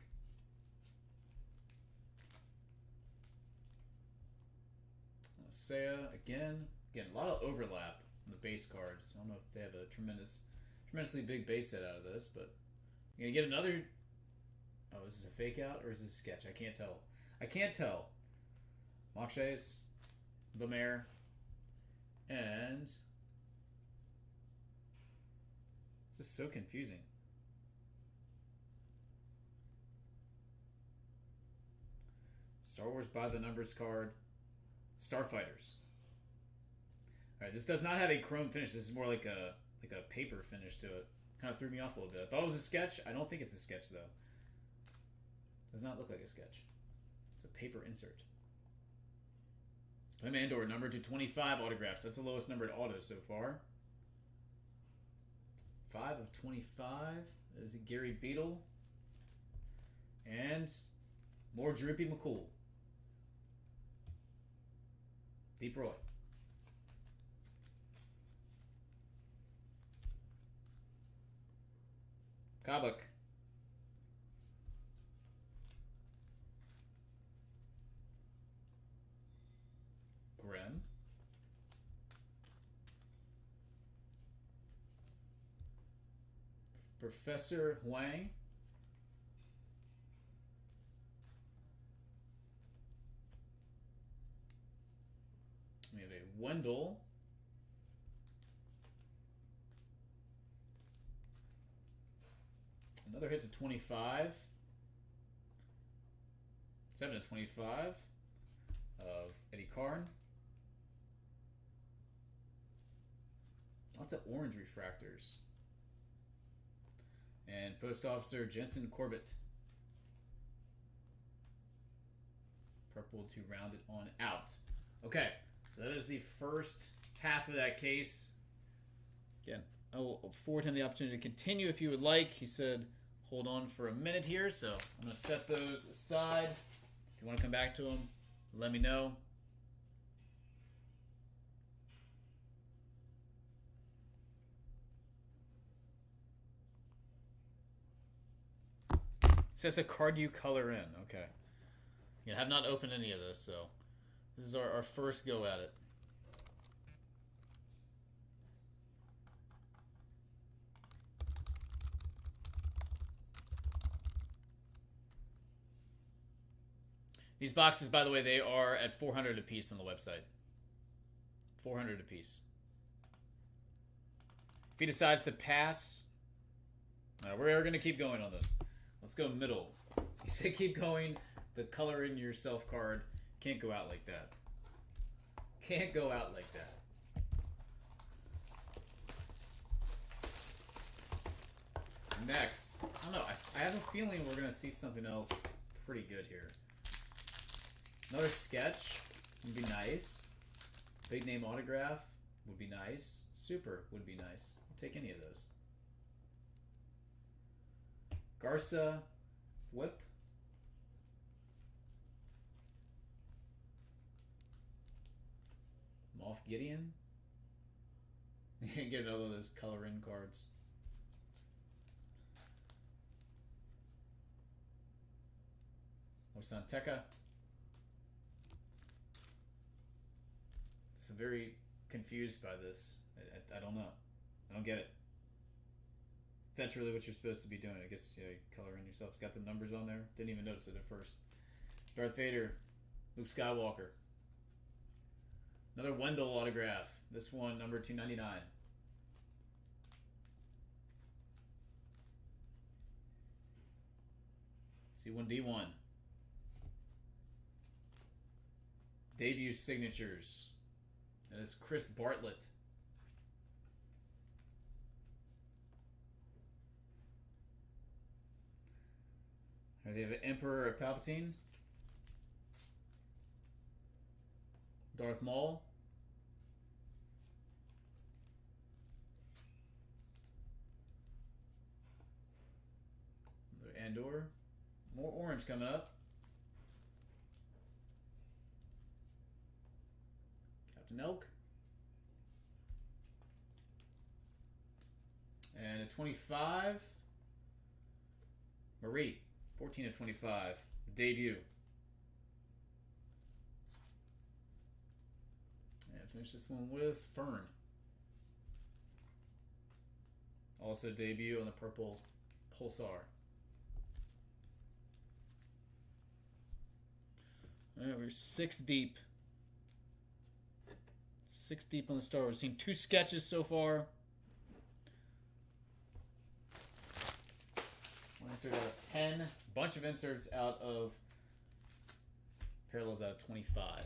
Saya again. Again, a lot of overlap on the base cards. I don't know if they have a tremendously big base set out of this, but you're gonna get another. Oh, is this a fake out or is this a sketch? I can't tell. I can't tell. Mokshays, Bowman, and it's just so confusing. Star Wars by the numbers card. Starfighters. Alright, this does not have a chrome finish. This is more like a paper finish to it. Kind of threw me off a little bit. I thought it was a sketch. I don't think it's a sketch though. Does not look like a sketch. It's a paper insert. Clem Andor, number 225 autographs. That's the lowest numbered auto so far. 5 of 25. That is a Gary Beetle. And more Droopy McCool. Deep Roy. Kabak. Grem. Professor Huang. We have a Wendell. Another hit to 25. 7 to 25 of Eddie Karn. Lots of orange refractors. And Post Officer Jensen Corbett. Purple to round it on out. Okay, so that is the first half of that case. Again, I will afford him the opportunity to continue if you would like. He said hold on for a minute here, so I'm going to set those aside. If you want to come back to them, let me know. Says a card you color in. Okay. Yeah, I have not opened any of those, so this is our first go at it. These boxes, by the way, they are at $400 a piece on the website. $400 a piece. If he decides to pass, we're going to keep going on this. Let's go middle. You say keep going. The color in yourself card can't go out like that. Can't go out like that. Next. I don't know. I have a feeling we're going to see something else pretty good here. Another sketch would be nice. Big name autograph would be nice. Super would be nice. I'll take any of those. Garza, Whip. Moff Gideon. You can get another of those color-in cards. Osanteca. I'm very confused by this. I don't know. I don't get it. If that's really what you're supposed to be doing, I guess you color in yourself. It's got the numbers on there. Didn't even notice it at first. Darth Vader, Luke Skywalker. Another Wendell autograph. This one, number 299. C1D1. Debut signatures. That is Chris Bartlett. They have an Emperor Palpatine. Darth Maul. Andor. More orange coming up. Captain Elk. And a 25. Marie. 14 of 25. Debut. And finish this one with Fern. Also debut on the purple Pulsar. Alright, we're 6 deep. 6 deep on the Star Wars. We've seen 2 sketches so far. One insert out of 10. Bunch of inserts out of parallels out of 25.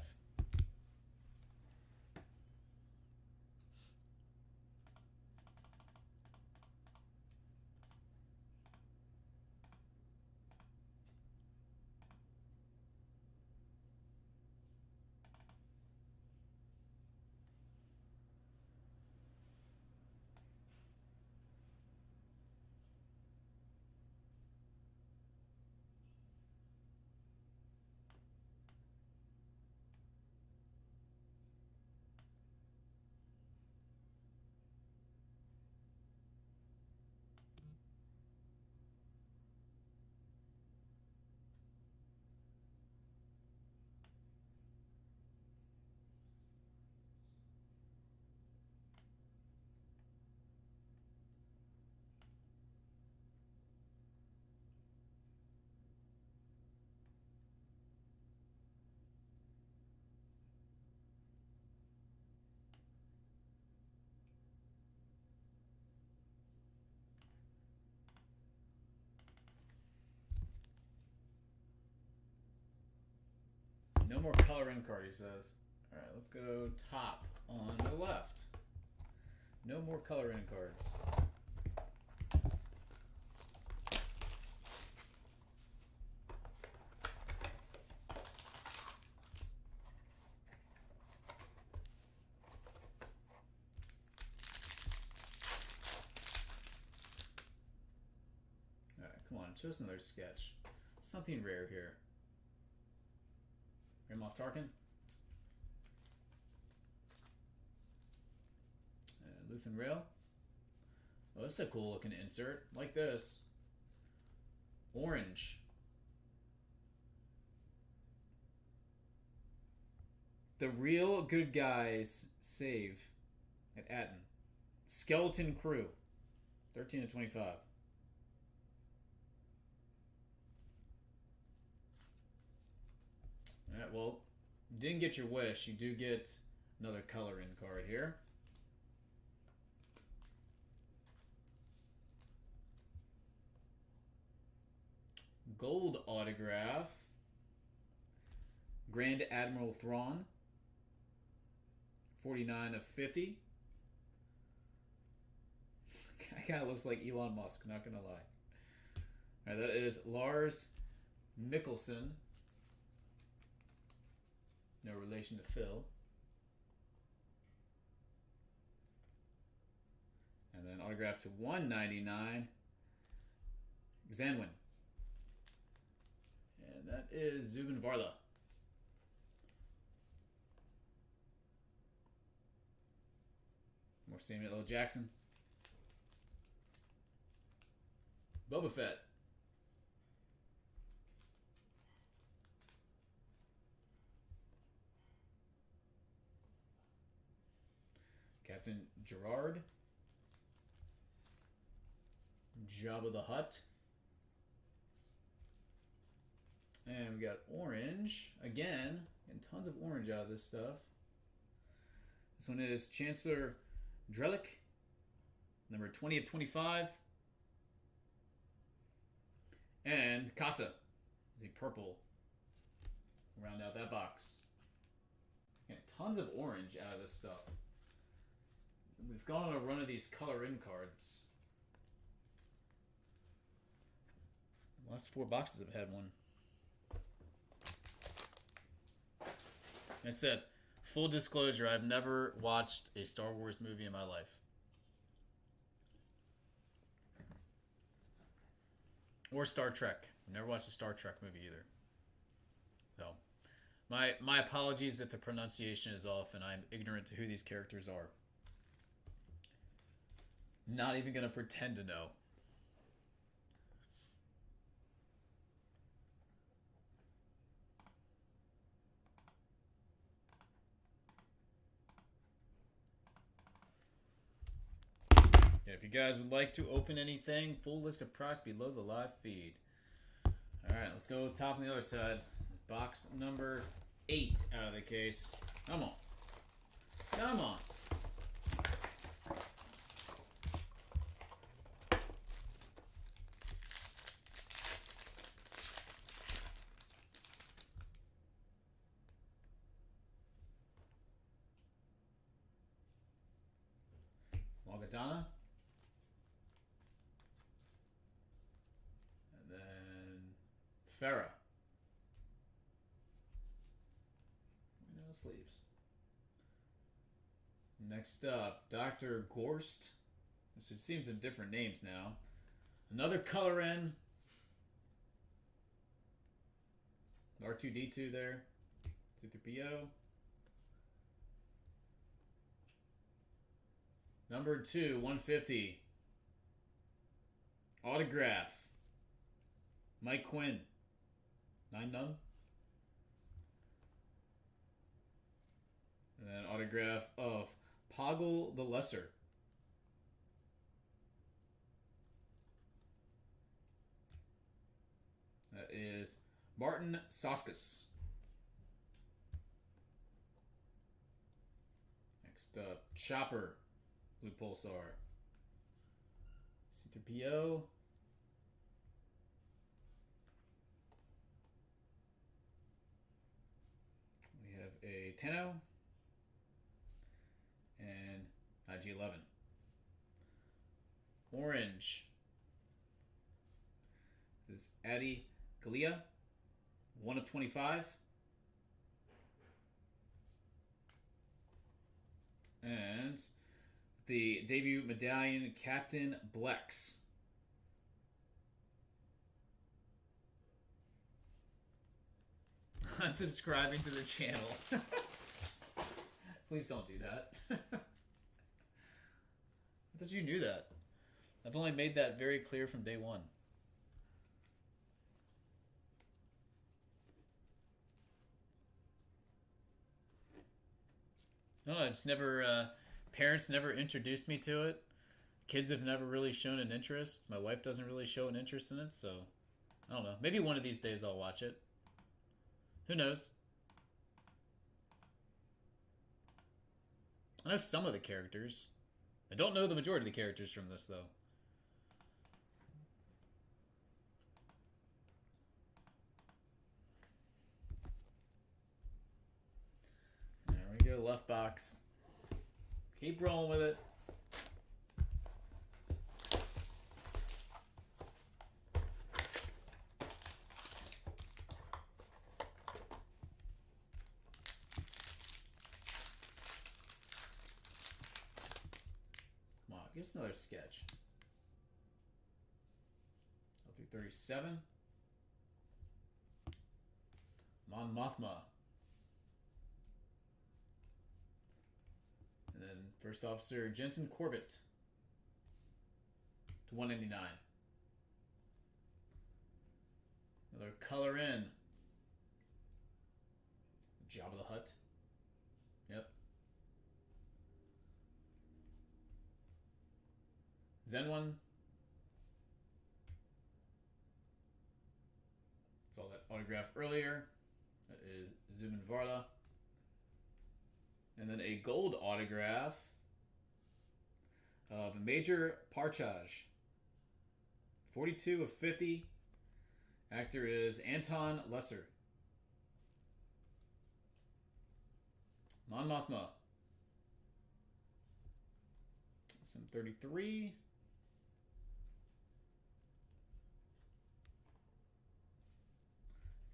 No more color in card, he says. All right, let's go top on the left. No more color in cards. All right, come on, show us another sketch. Something rare here. Ramoth Tarkin. Luthen Rail. Oh, this is a cool looking insert. Like this. Orange. The real good guys save at Atten. Skeleton Crew. 13 to 25. Alright, well, you didn't get your wish. You do get another color in card here. Gold autograph. Grand Admiral Thrawn. 49 of 50. Guy kind of looks like Elon Musk, not gonna lie. Alright, that is Lars Mikkelsen. No relation to Phil. And then autograph to 199. Xanwin. And that is Zubin Varla. More Samuel L. Jackson. Boba Fett. Captain Gerard. Jabba the Hutt. And we got orange. Again, getting tons of orange out of this stuff. This one is Chancellor Drellick. Number 20 of 25. And Casa. Is he purple? Round out that box. Getting tons of orange out of this stuff. We've gone on a run of these color in cards. The last 4 boxes have had one. I said, full disclosure, I've never watched a Star Wars movie in my life. Or Star Trek. Never watched a Star Trek movie either. So, my apologies if the pronunciation is off and I'm ignorant to who these characters are. Not even going to pretend to know. If you guys would like to open anything, full list of products below the live feed. Alright, let's go top on the other side. Box number 8 out of the case. Come on. Come on. Walgadana. Farah. No sleeves. Next up, Dr. Gorst. So it seems some different names now. Another color in. R2D2 there. C3PO. Number 2, 150. Autograph. Mike Quinn. 9 none. And then autograph of Poggle the Lesser. That is Martin Soskus. Next up, Chopper. Blue Pulsar. C3PO. a Tenno and IG-11. Orange. This is Addy Galia, 1 of 25. And the debut medallion, Captain Blex. Unsubscribing to the channel. Please don't do that. I thought you knew that. I've only made that very clear from day one. No, it's never, parents never introduced me to it. Kids have never really shown an interest. My wife doesn't really show an interest in it, so I don't know. Maybe one of these days I'll watch it. Who knows? I know some of the characters. I don't know the majority of the characters from this, though. There we go, left box. Keep rolling with it. Give us another sketch. L337. Mon Mothma. And then First Officer Jensen Corbett to 199. Another color in. Jabba the Hutt. Yep. Zen1. Saw that autograph earlier. That is Zubin Varla. And then a gold autograph of Major Parchaj. 42 of 50. Actor is Anton Lesser. Mon Mothma. Some 33.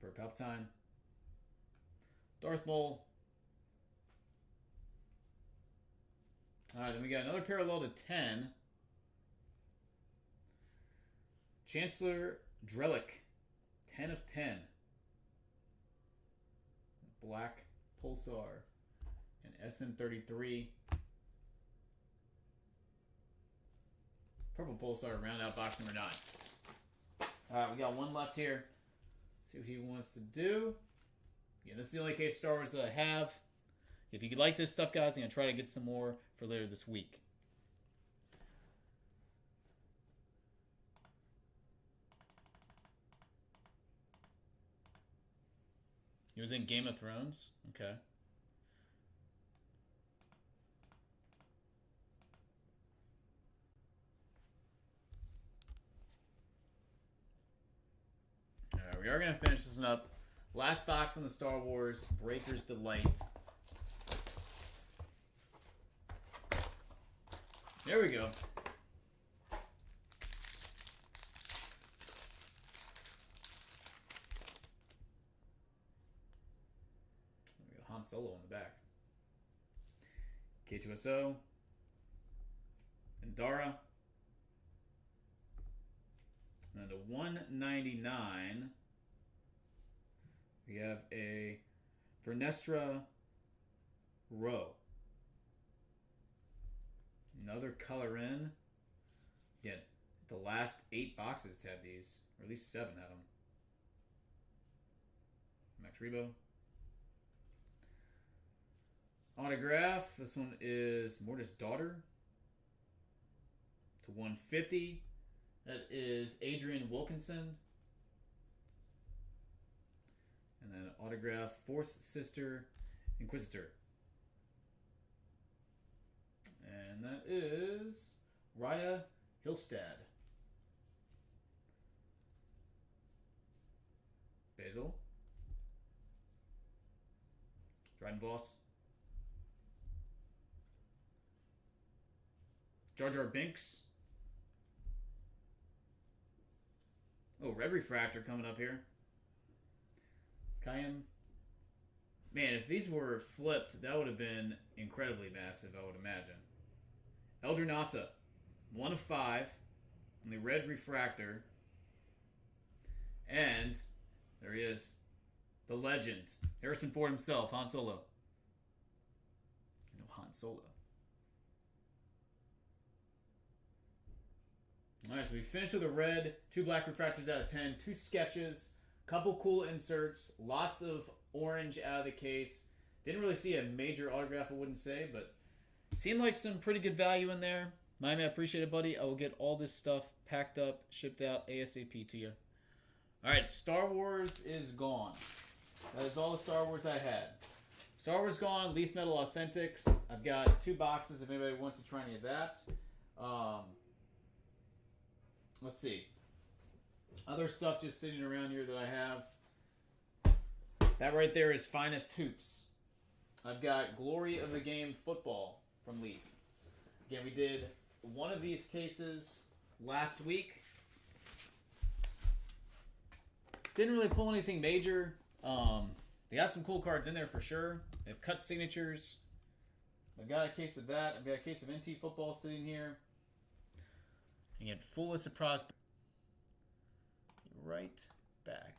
For Palpatine. Darth Maul. Alright, then we got another parallel to 10. Chancellor Drellick. 10 of 10. Black Pulsar. And SN33. Purple Pulsar, round out box number 9. Alright, we got one left here. See what he wants to do. Yeah, this is the only case Star Wars that I have. If you could like this stuff, guys, I'm going to try to get some more for later this week. He was in Game of Thrones? Okay. Alright, we are going to finish this one up. Last box on the Star Wars Breaker's Delight. There we go. We got Han Solo on the back. K2SO. And Dara. And a 199. We have a Vernestra Row. Another color in. Again, the last 8 boxes had these, or at least 7 had them. Max Rebo. Autograph. This one is Mortis' daughter to 150. That is Adrian Wilkinson. And then autograph, Fourth Sister Inquisitor. And that is Raya Hilstad. Basil. Dryden Voss. Jar Jar Binks. Oh, Red Refractor coming up here. Kayam. Man, if these were flipped, that would have been incredibly massive, I would imagine. Elder Nasa. 1 of 5. And the Red Refractor. And there he is. The legend. Harrison Ford himself, Han Solo. No Han Solo. Alright, so we finished with a red, 2 black refractors out of 10, 2 sketches, couple cool inserts, lots of orange out of the case. Didn't really see a major autograph, I wouldn't say, but seemed like some pretty good value in there. Miami, I appreciate it, buddy. I will get all this stuff packed up, shipped out ASAP to you. Alright, Star Wars is gone. That is all the Star Wars I had. Star Wars gone, Leaf Metal Authentics. I've got 2 boxes if anybody wants to try any of that. Let's see. Other stuff just sitting around here that I have. That right there is Finest Hoops. I've got Glory of the Game Football from Leaf. Again, we did one of these cases last week. Didn't really pull anything major. They got some cool cards in there for sure. They have cut signatures. I've got a case of that. I've got a case of NT Football sitting here. And get full of surprise. Right back.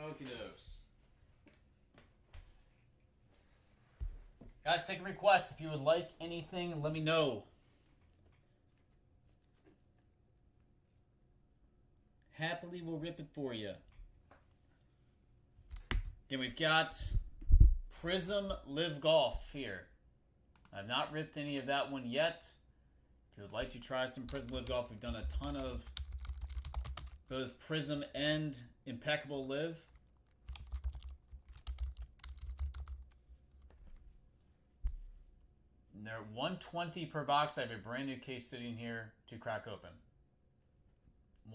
Okie dokes. Guys, take requests. If you would like anything, let me know. Happily will rip it for you. Again, we've got Prizm Live Golf here. I've not ripped any of that one yet. If you would like to try some Prizm Live Golf, we've done a ton of both Prizm and Impeccable Live. And they're $120 per box. I have a brand new case sitting here to crack open.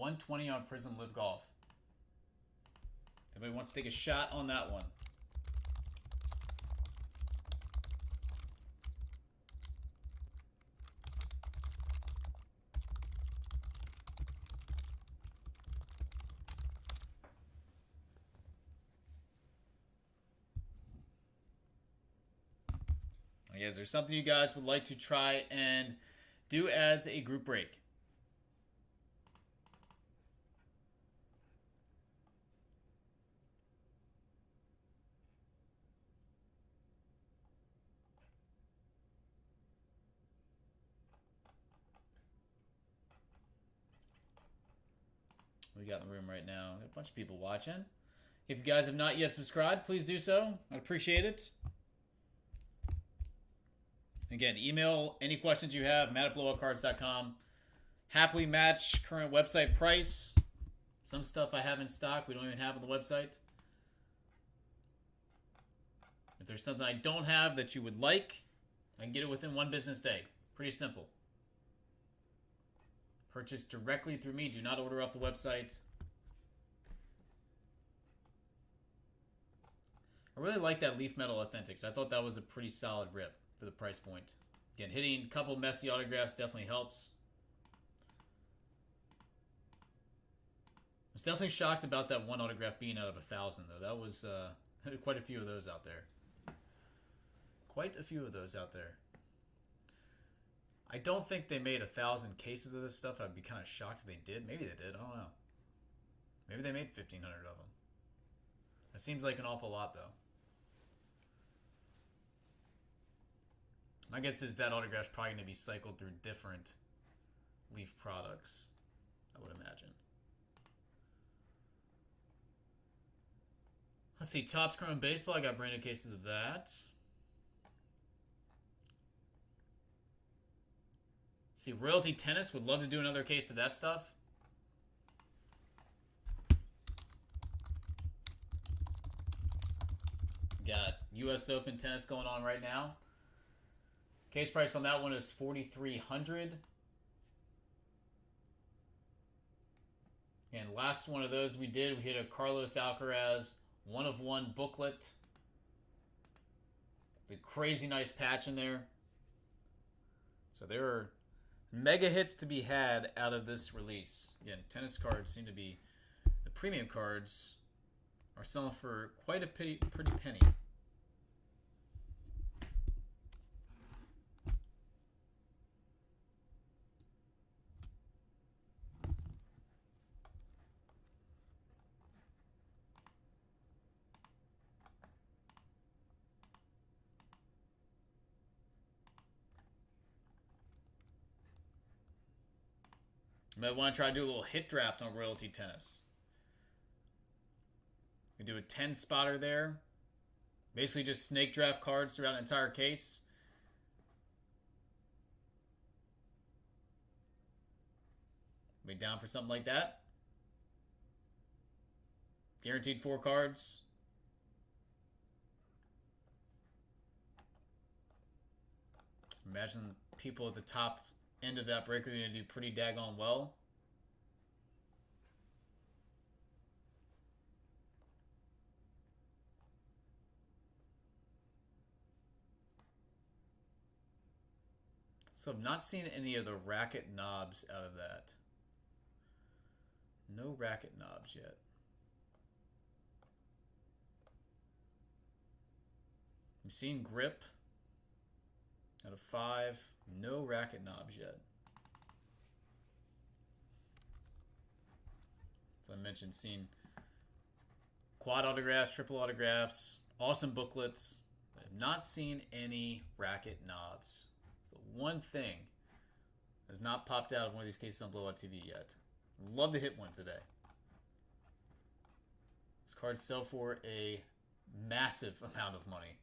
$120 on Prizm Live Golf. Everybody wants to take a shot on that one. Okay, is there something you guys would like to try and do as a group break? We got in the room right now. Got a bunch of people watching. If you guys have not yet subscribed, please do so. I'd appreciate it. Again, email any questions you have, matt@blowoutcards.com. Happily match current website price. Some stuff I have in stock we don't even have on the website. If there's something I don't have that you would like, I can get it within one business day. Pretty simple. Purchase directly through me. Do not order off the website. I really like that Leaf Metal Authentics. I thought that was a pretty solid rip for the price point. Again, hitting a couple messy autographs definitely helps. I was definitely shocked about that one autograph being out of 1,000, though. That was quite a few of those out there. Quite a few of those out there. I don't think they made 1,000 cases of this stuff. I'd be kind of shocked if they did. Maybe they did. I don't know. Maybe they made 1,500 of them. That seems like an awful lot, though. My guess is that autograph's probably going to be cycled through different Leaf products, I would imagine. Let's see. Topps Chrome Baseball. I got brand new cases of that. See, Royalty Tennis, would love to do another case of that stuff. Got US Open Tennis going on right now. Case price on that one is $4,300. And last one of those we did, we hit a Carlos Alcaraz 1-of-1 booklet. The crazy nice patch in there. So there are mega hits to be had out of this release. Again, tennis cards seem to be, the premium cards are selling for quite a pretty penny. You might want to try to do a little hit draft on Royalty Tennis. We do a 10 spotter there. Basically just snake draft cards throughout an entire case. Be down for something like that. Guaranteed 4 cards. Imagine people at the top end of that break are going to do pretty daggone well. So I've not seen any of the racket knobs out of that. No racket knobs yet. We've seen grip out of 5. No racket knobs yet. As I mentioned, seen Quad autographs, triple autographs, awesome booklets. I have not seen any racket knobs. It's the one thing that has not popped out of one of these cases on Blowout TV yet. I'd love to hit one today. These cards sell for a massive amount of money.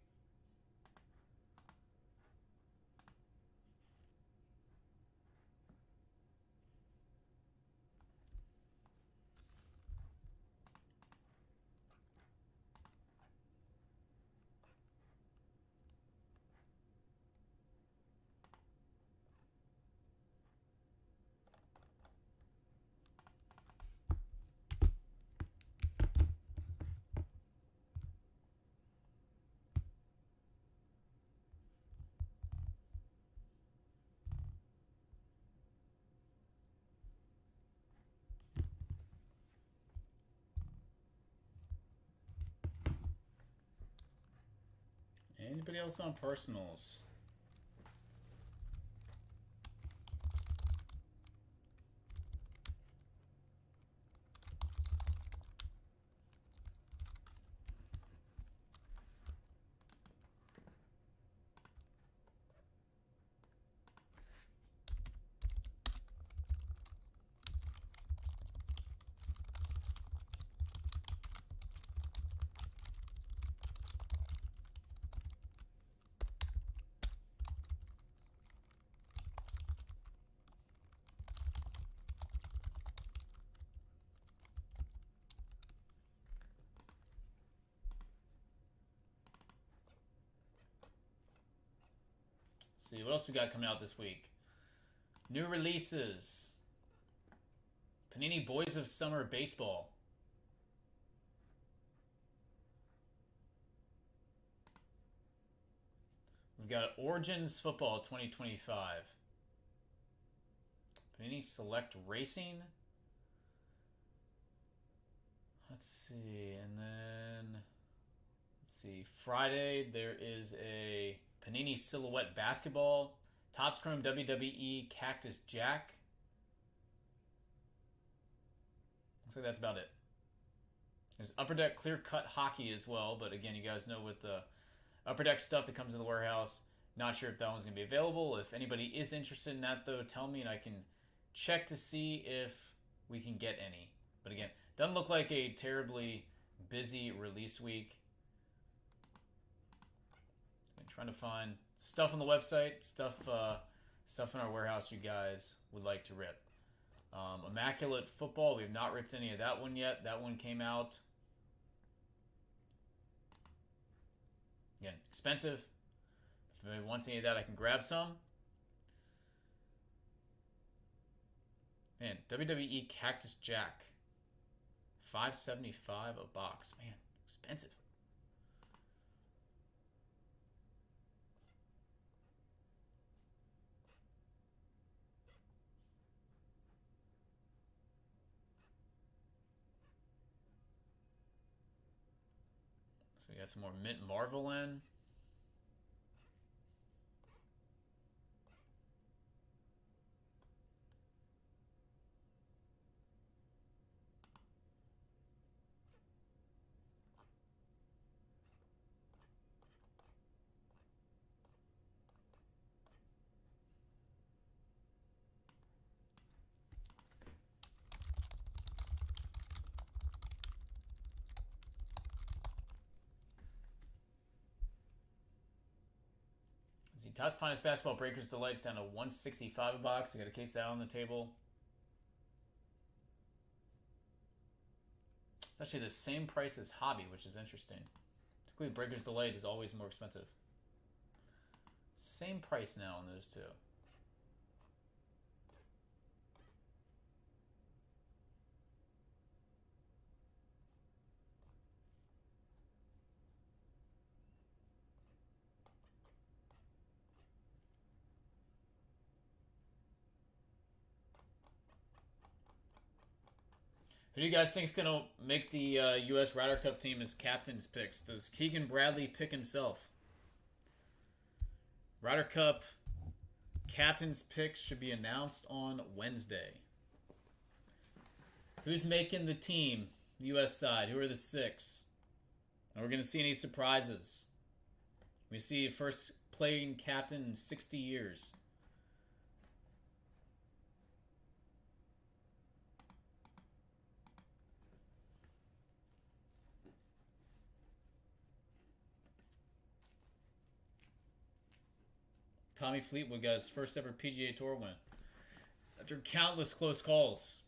Anybody else on personals? See what else we got coming out this week. New releases. Panini Boys of Summer Baseball. We've got Origins Football 2025. Panini Select Racing. Let's see, and then let's see. Friday there is a Panini Silhouette Basketball, Topps Chrome WWE Cactus Jack. Looks like that's about it. There's Upper Deck Clear Cut Hockey as well, but again, you guys know with the Upper Deck stuff that comes in the warehouse, not sure if that one's going to be available. If anybody is interested in that, though, tell me and I can check to see if we can get any. But again, doesn't look like a terribly busy release week. Trying to find stuff on the website, stuff in our warehouse you guys would like to rip. Immaculate Football, we have not ripped any of that one yet. That one came out. Again, expensive. If anybody wants any of that, I can grab some. Man, WWE Cactus Jack. $5.75 a box. Man, expensive. So we got some more Mint Marvel in. Topps Finest Basketball Breakers Delights down to $165 a box. I got a case of that on the table. It's actually the same price as Hobby, which is interesting. Typically, Breakers Delight is always more expensive. Same price now on those two. Who do you guys think is going to make the U.S. Ryder Cup team as captain's picks? Does Keegan Bradley pick himself? Ryder Cup captain's picks should be announced on Wednesday. Who's making the team, the U.S. side? Who are the 6? Are we going to see any surprises? We see first playing captain in 60 years. Tommy Fleetwood got his first ever PGA Tour win after countless close calls.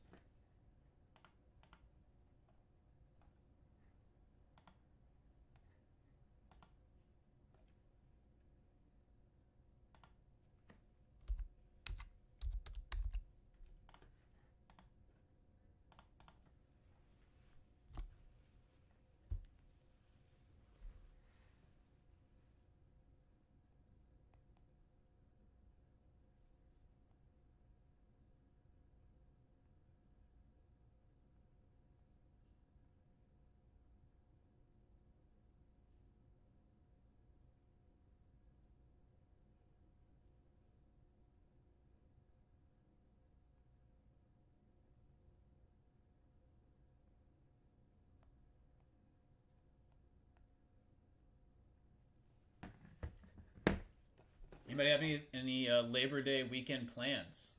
Anybody have any Labor Day weekend plans?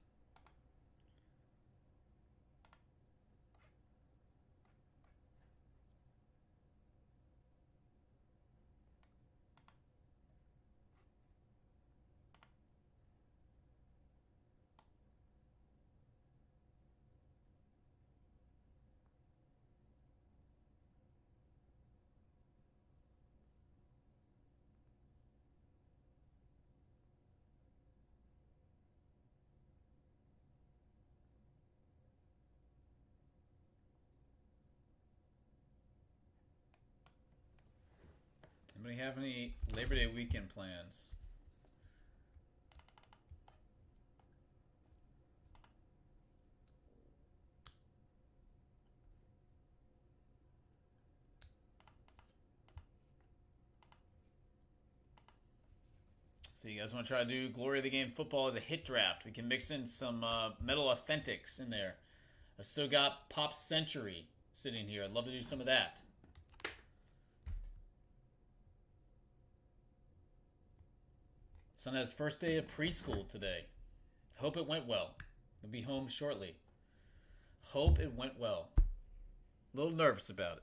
Anybody have any Labor Day weekend plans? So you guys want to try to do Glory of the Game football as a hit draft? We can mix in some Metal Authentics in there. I've still got Pop Century sitting here. I'd love to do some of that. Son has first day of preschool today. Hope it went well. He'll be home shortly. Hope it went well. A little nervous about it.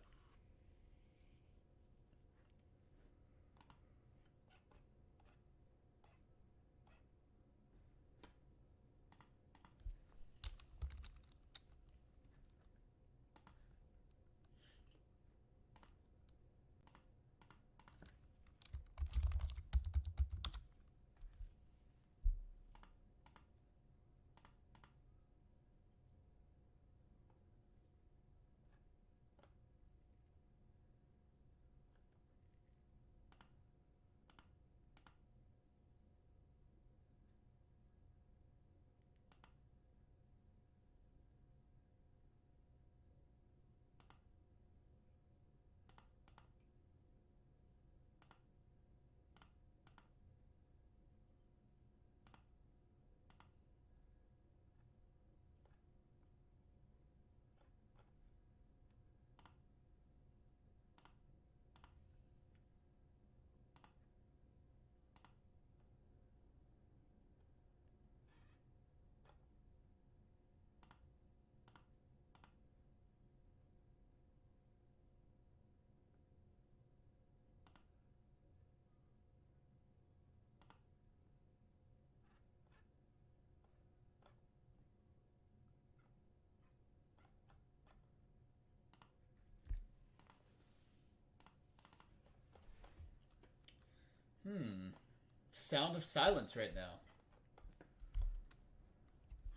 Sound of silence right now.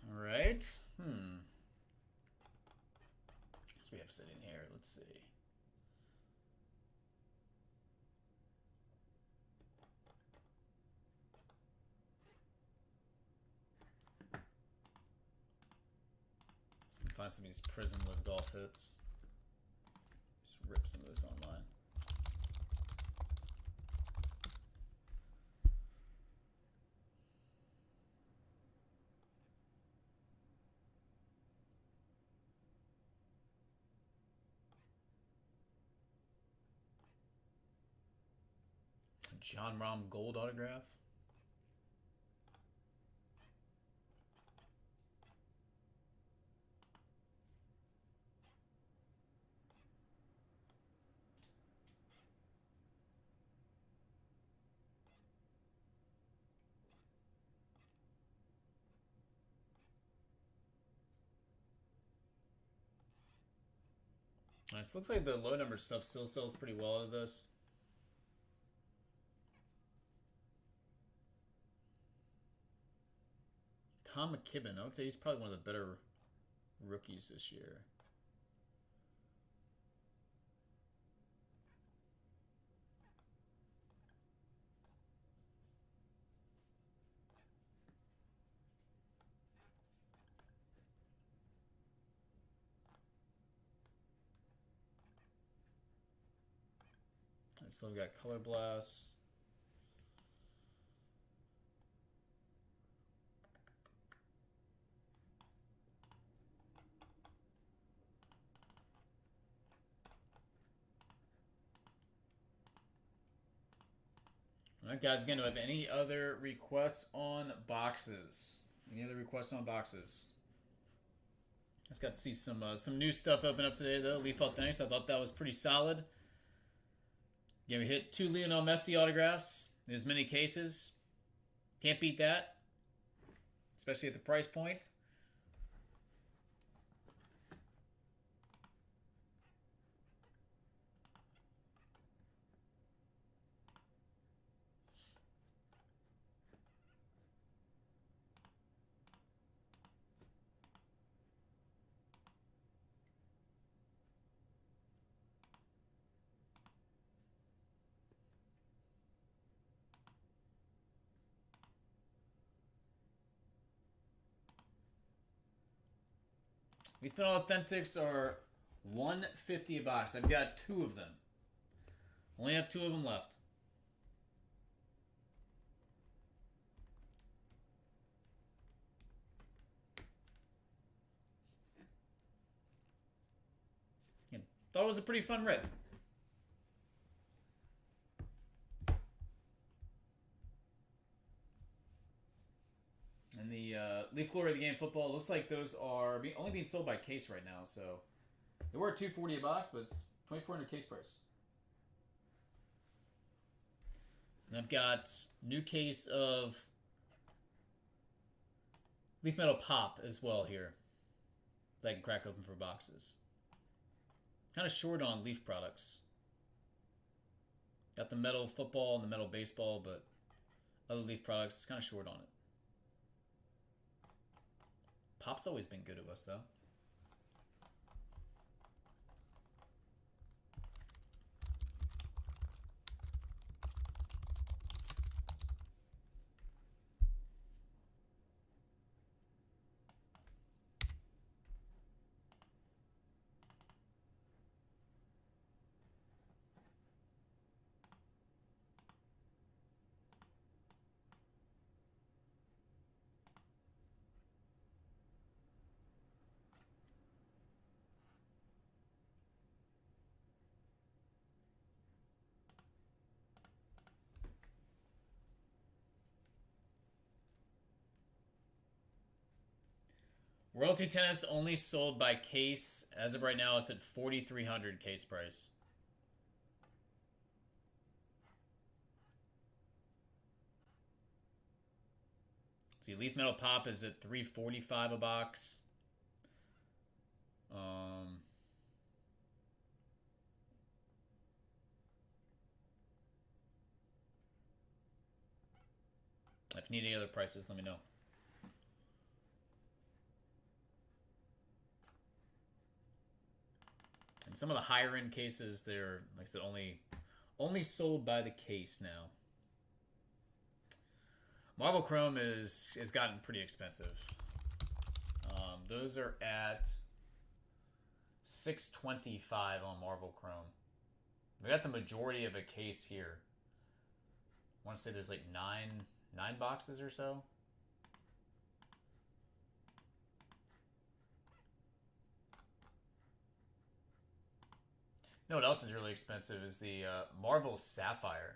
All right. What we have sitting here? Let's see. Find some of these Prizm Live Golf hits. Just rip some of this online. John Rahm gold autograph. It looks like the low number stuff still sells pretty well out of this. Tom McKibben, I would say he's probably one of the better rookies this year. So we've got Color Blast. Alright guys, again, do I have any other requests on boxes? Any other requests on boxes? Just got to see some new stuff open up today though. Leaf Authentics, I thought that was pretty solid. Yeah, we hit 2 Lionel Messi autographs. There's many cases. Can't beat that. Especially at the price point. Leaf Metal Authentics are $150 a box. I've got 2 of them. Only have 2 of them left. Thought it was a pretty fun rip. And the Leaf Glory of the Game football, looks like those are only being sold by case right now. So they were $240 a box, but it's $2,400 case price. And I've got new case of Leaf Metal Pop as well here that I can crack open for boxes. Kind of short on Leaf products. Got the metal football and the metal baseball, but other Leaf products, kind of short on it. Pop's always been good to us, though. Royalty Tennis only sold by case. As of right now, it's at $4,300 case price. See, Leaf Metal Pop is at $345 a box. If you need any other prices, let me know. And some of the higher end cases, they're, like I said, only sold by the case now. Marvel Chrome has gotten pretty expensive. Those are at $625 on Marvel Chrome. We got the majority of a case here. I want to say there's like nine boxes or so. You know what else is really expensive is the Marvel Sapphire.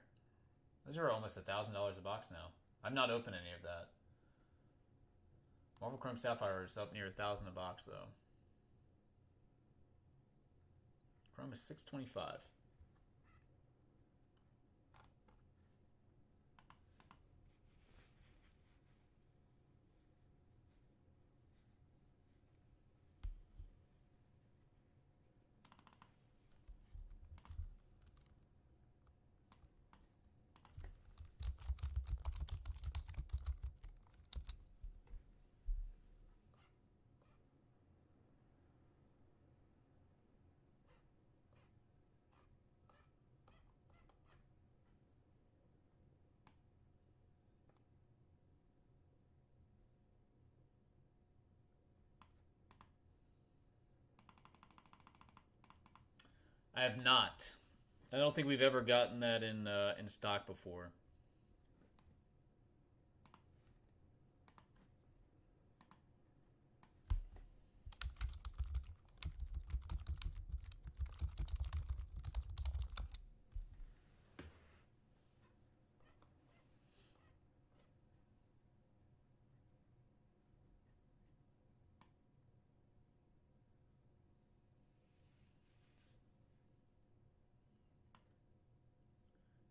Those are almost $1,000 a box now. I'm not open any of that. Marvel Chrome Sapphire is up near 1,000 a box though. Chrome is $625. I have not. I don't think we've ever gotten that in stock before.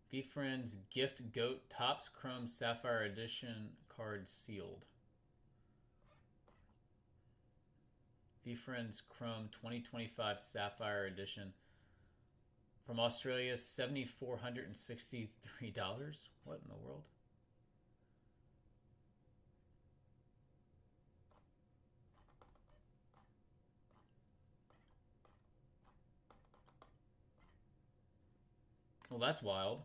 Befriend's Gift Goat Topps Chrome Sapphire Edition card sealed. Befriend's Chrome 2025 Sapphire Edition from Australia, $7,463. What in the world? Well, that's wild.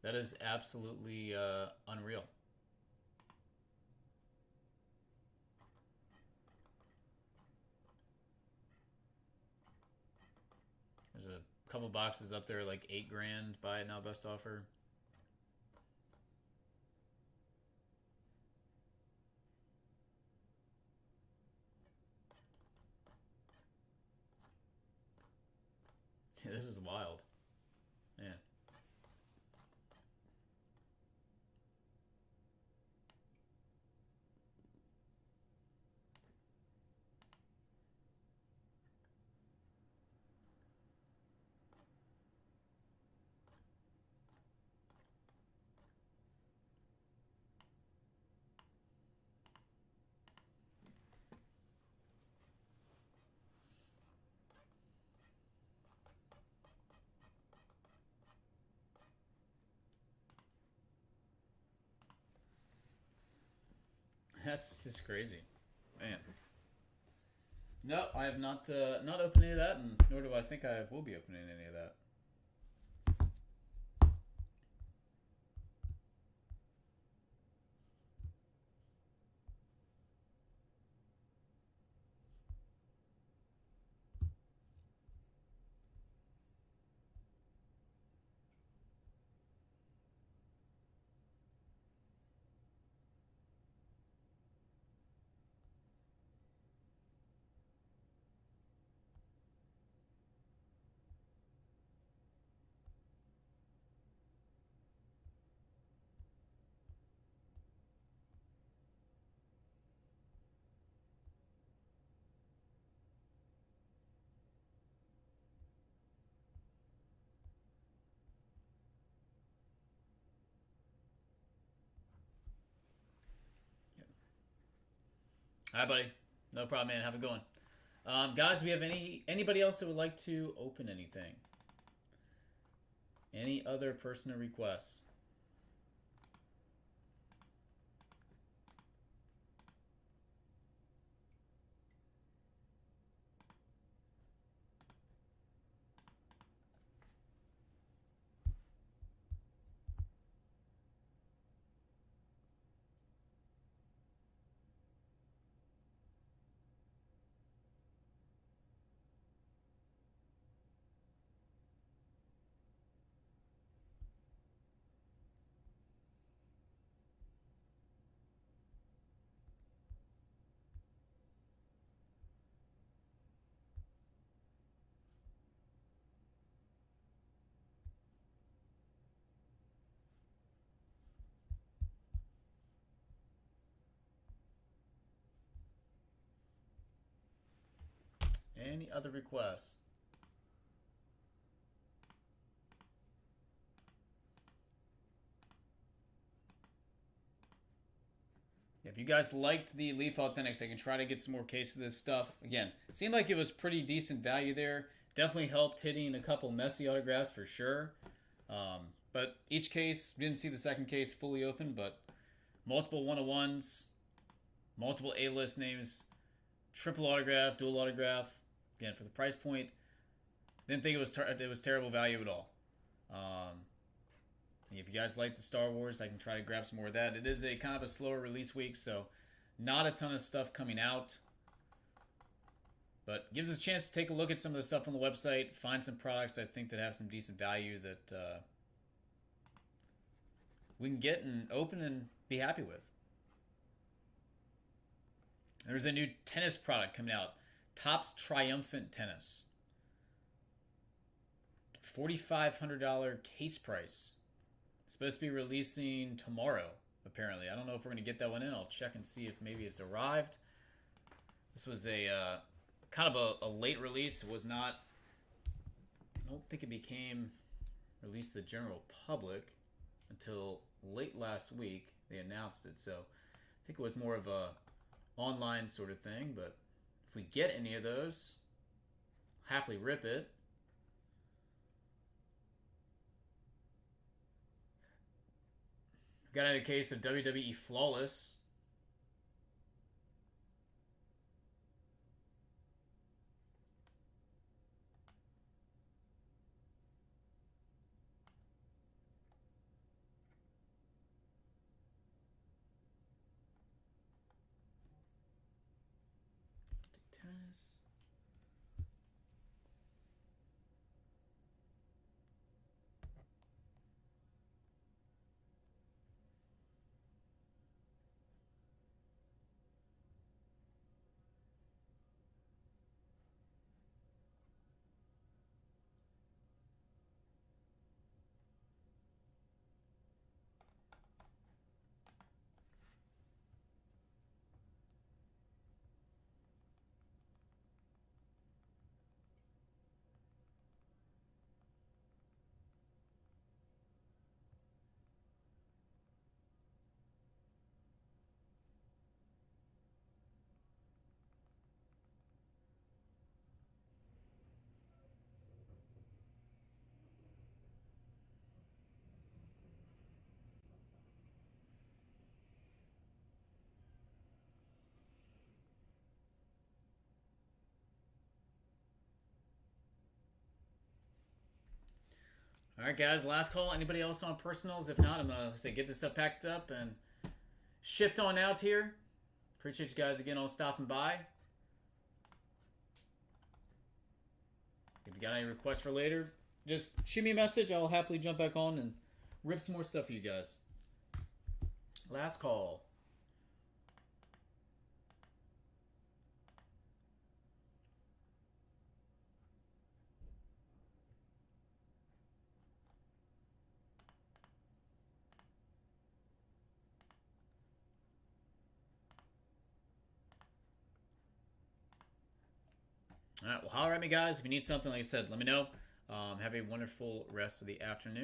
That is absolutely unreal. There's a couple boxes up there like $8,000. Buy it now, best offer. Yeah, this is wild. Yeah. That's just crazy, man. No, I have not opened any of that, and nor do I think I will be opening any of that. Hi, buddy. No problem, man. Have a good one. Guys, we have anybody else that would like to open anything? Any other personal requests? Any other requests? If you guys liked the Leaf Authentics, I can try to get some more cases of this stuff. Again, it seemed like it was pretty decent value there. Definitely helped hitting a couple messy autographs for sure. But each case, didn't see the second case fully open, but multiple 101s, multiple A-list names, triple autograph, dual autograph. Again, for the price point, didn't think it was terrible value at all. If you guys like the Star Wars, I can try to grab some more of that. It is a kind of a slower release week, so not a ton of stuff coming out. But gives us a chance to take a look at some of the stuff on the website, find some products I think that have some decent value that we can get and open and be happy with. There's a new tennis product coming out. Topps Triumphant Tennis. $4,500 case price. Supposed to be releasing tomorrow, apparently. I don't know if we're going to get that one in. I'll check and see if maybe it's arrived. This was a kind of a late release. It was not... I don't think it became released to the general public until late last week. They announced it, so I think it was more of a online sort of thing. But if we get any of those, happily rip it. Got a case of WWE Flawless. Tennis. All right, guys, last call. Anybody else on personals? If not, I'm going to say get this stuff packed up and shipped on out here. Appreciate you guys again all stopping by. If you got any requests for later, just shoot me a message. I'll happily jump back on and rip some more stuff for you guys. Last call. All right, well, holler at me, guys. If you need something, like I said, let me know. Have a wonderful rest of the afternoon.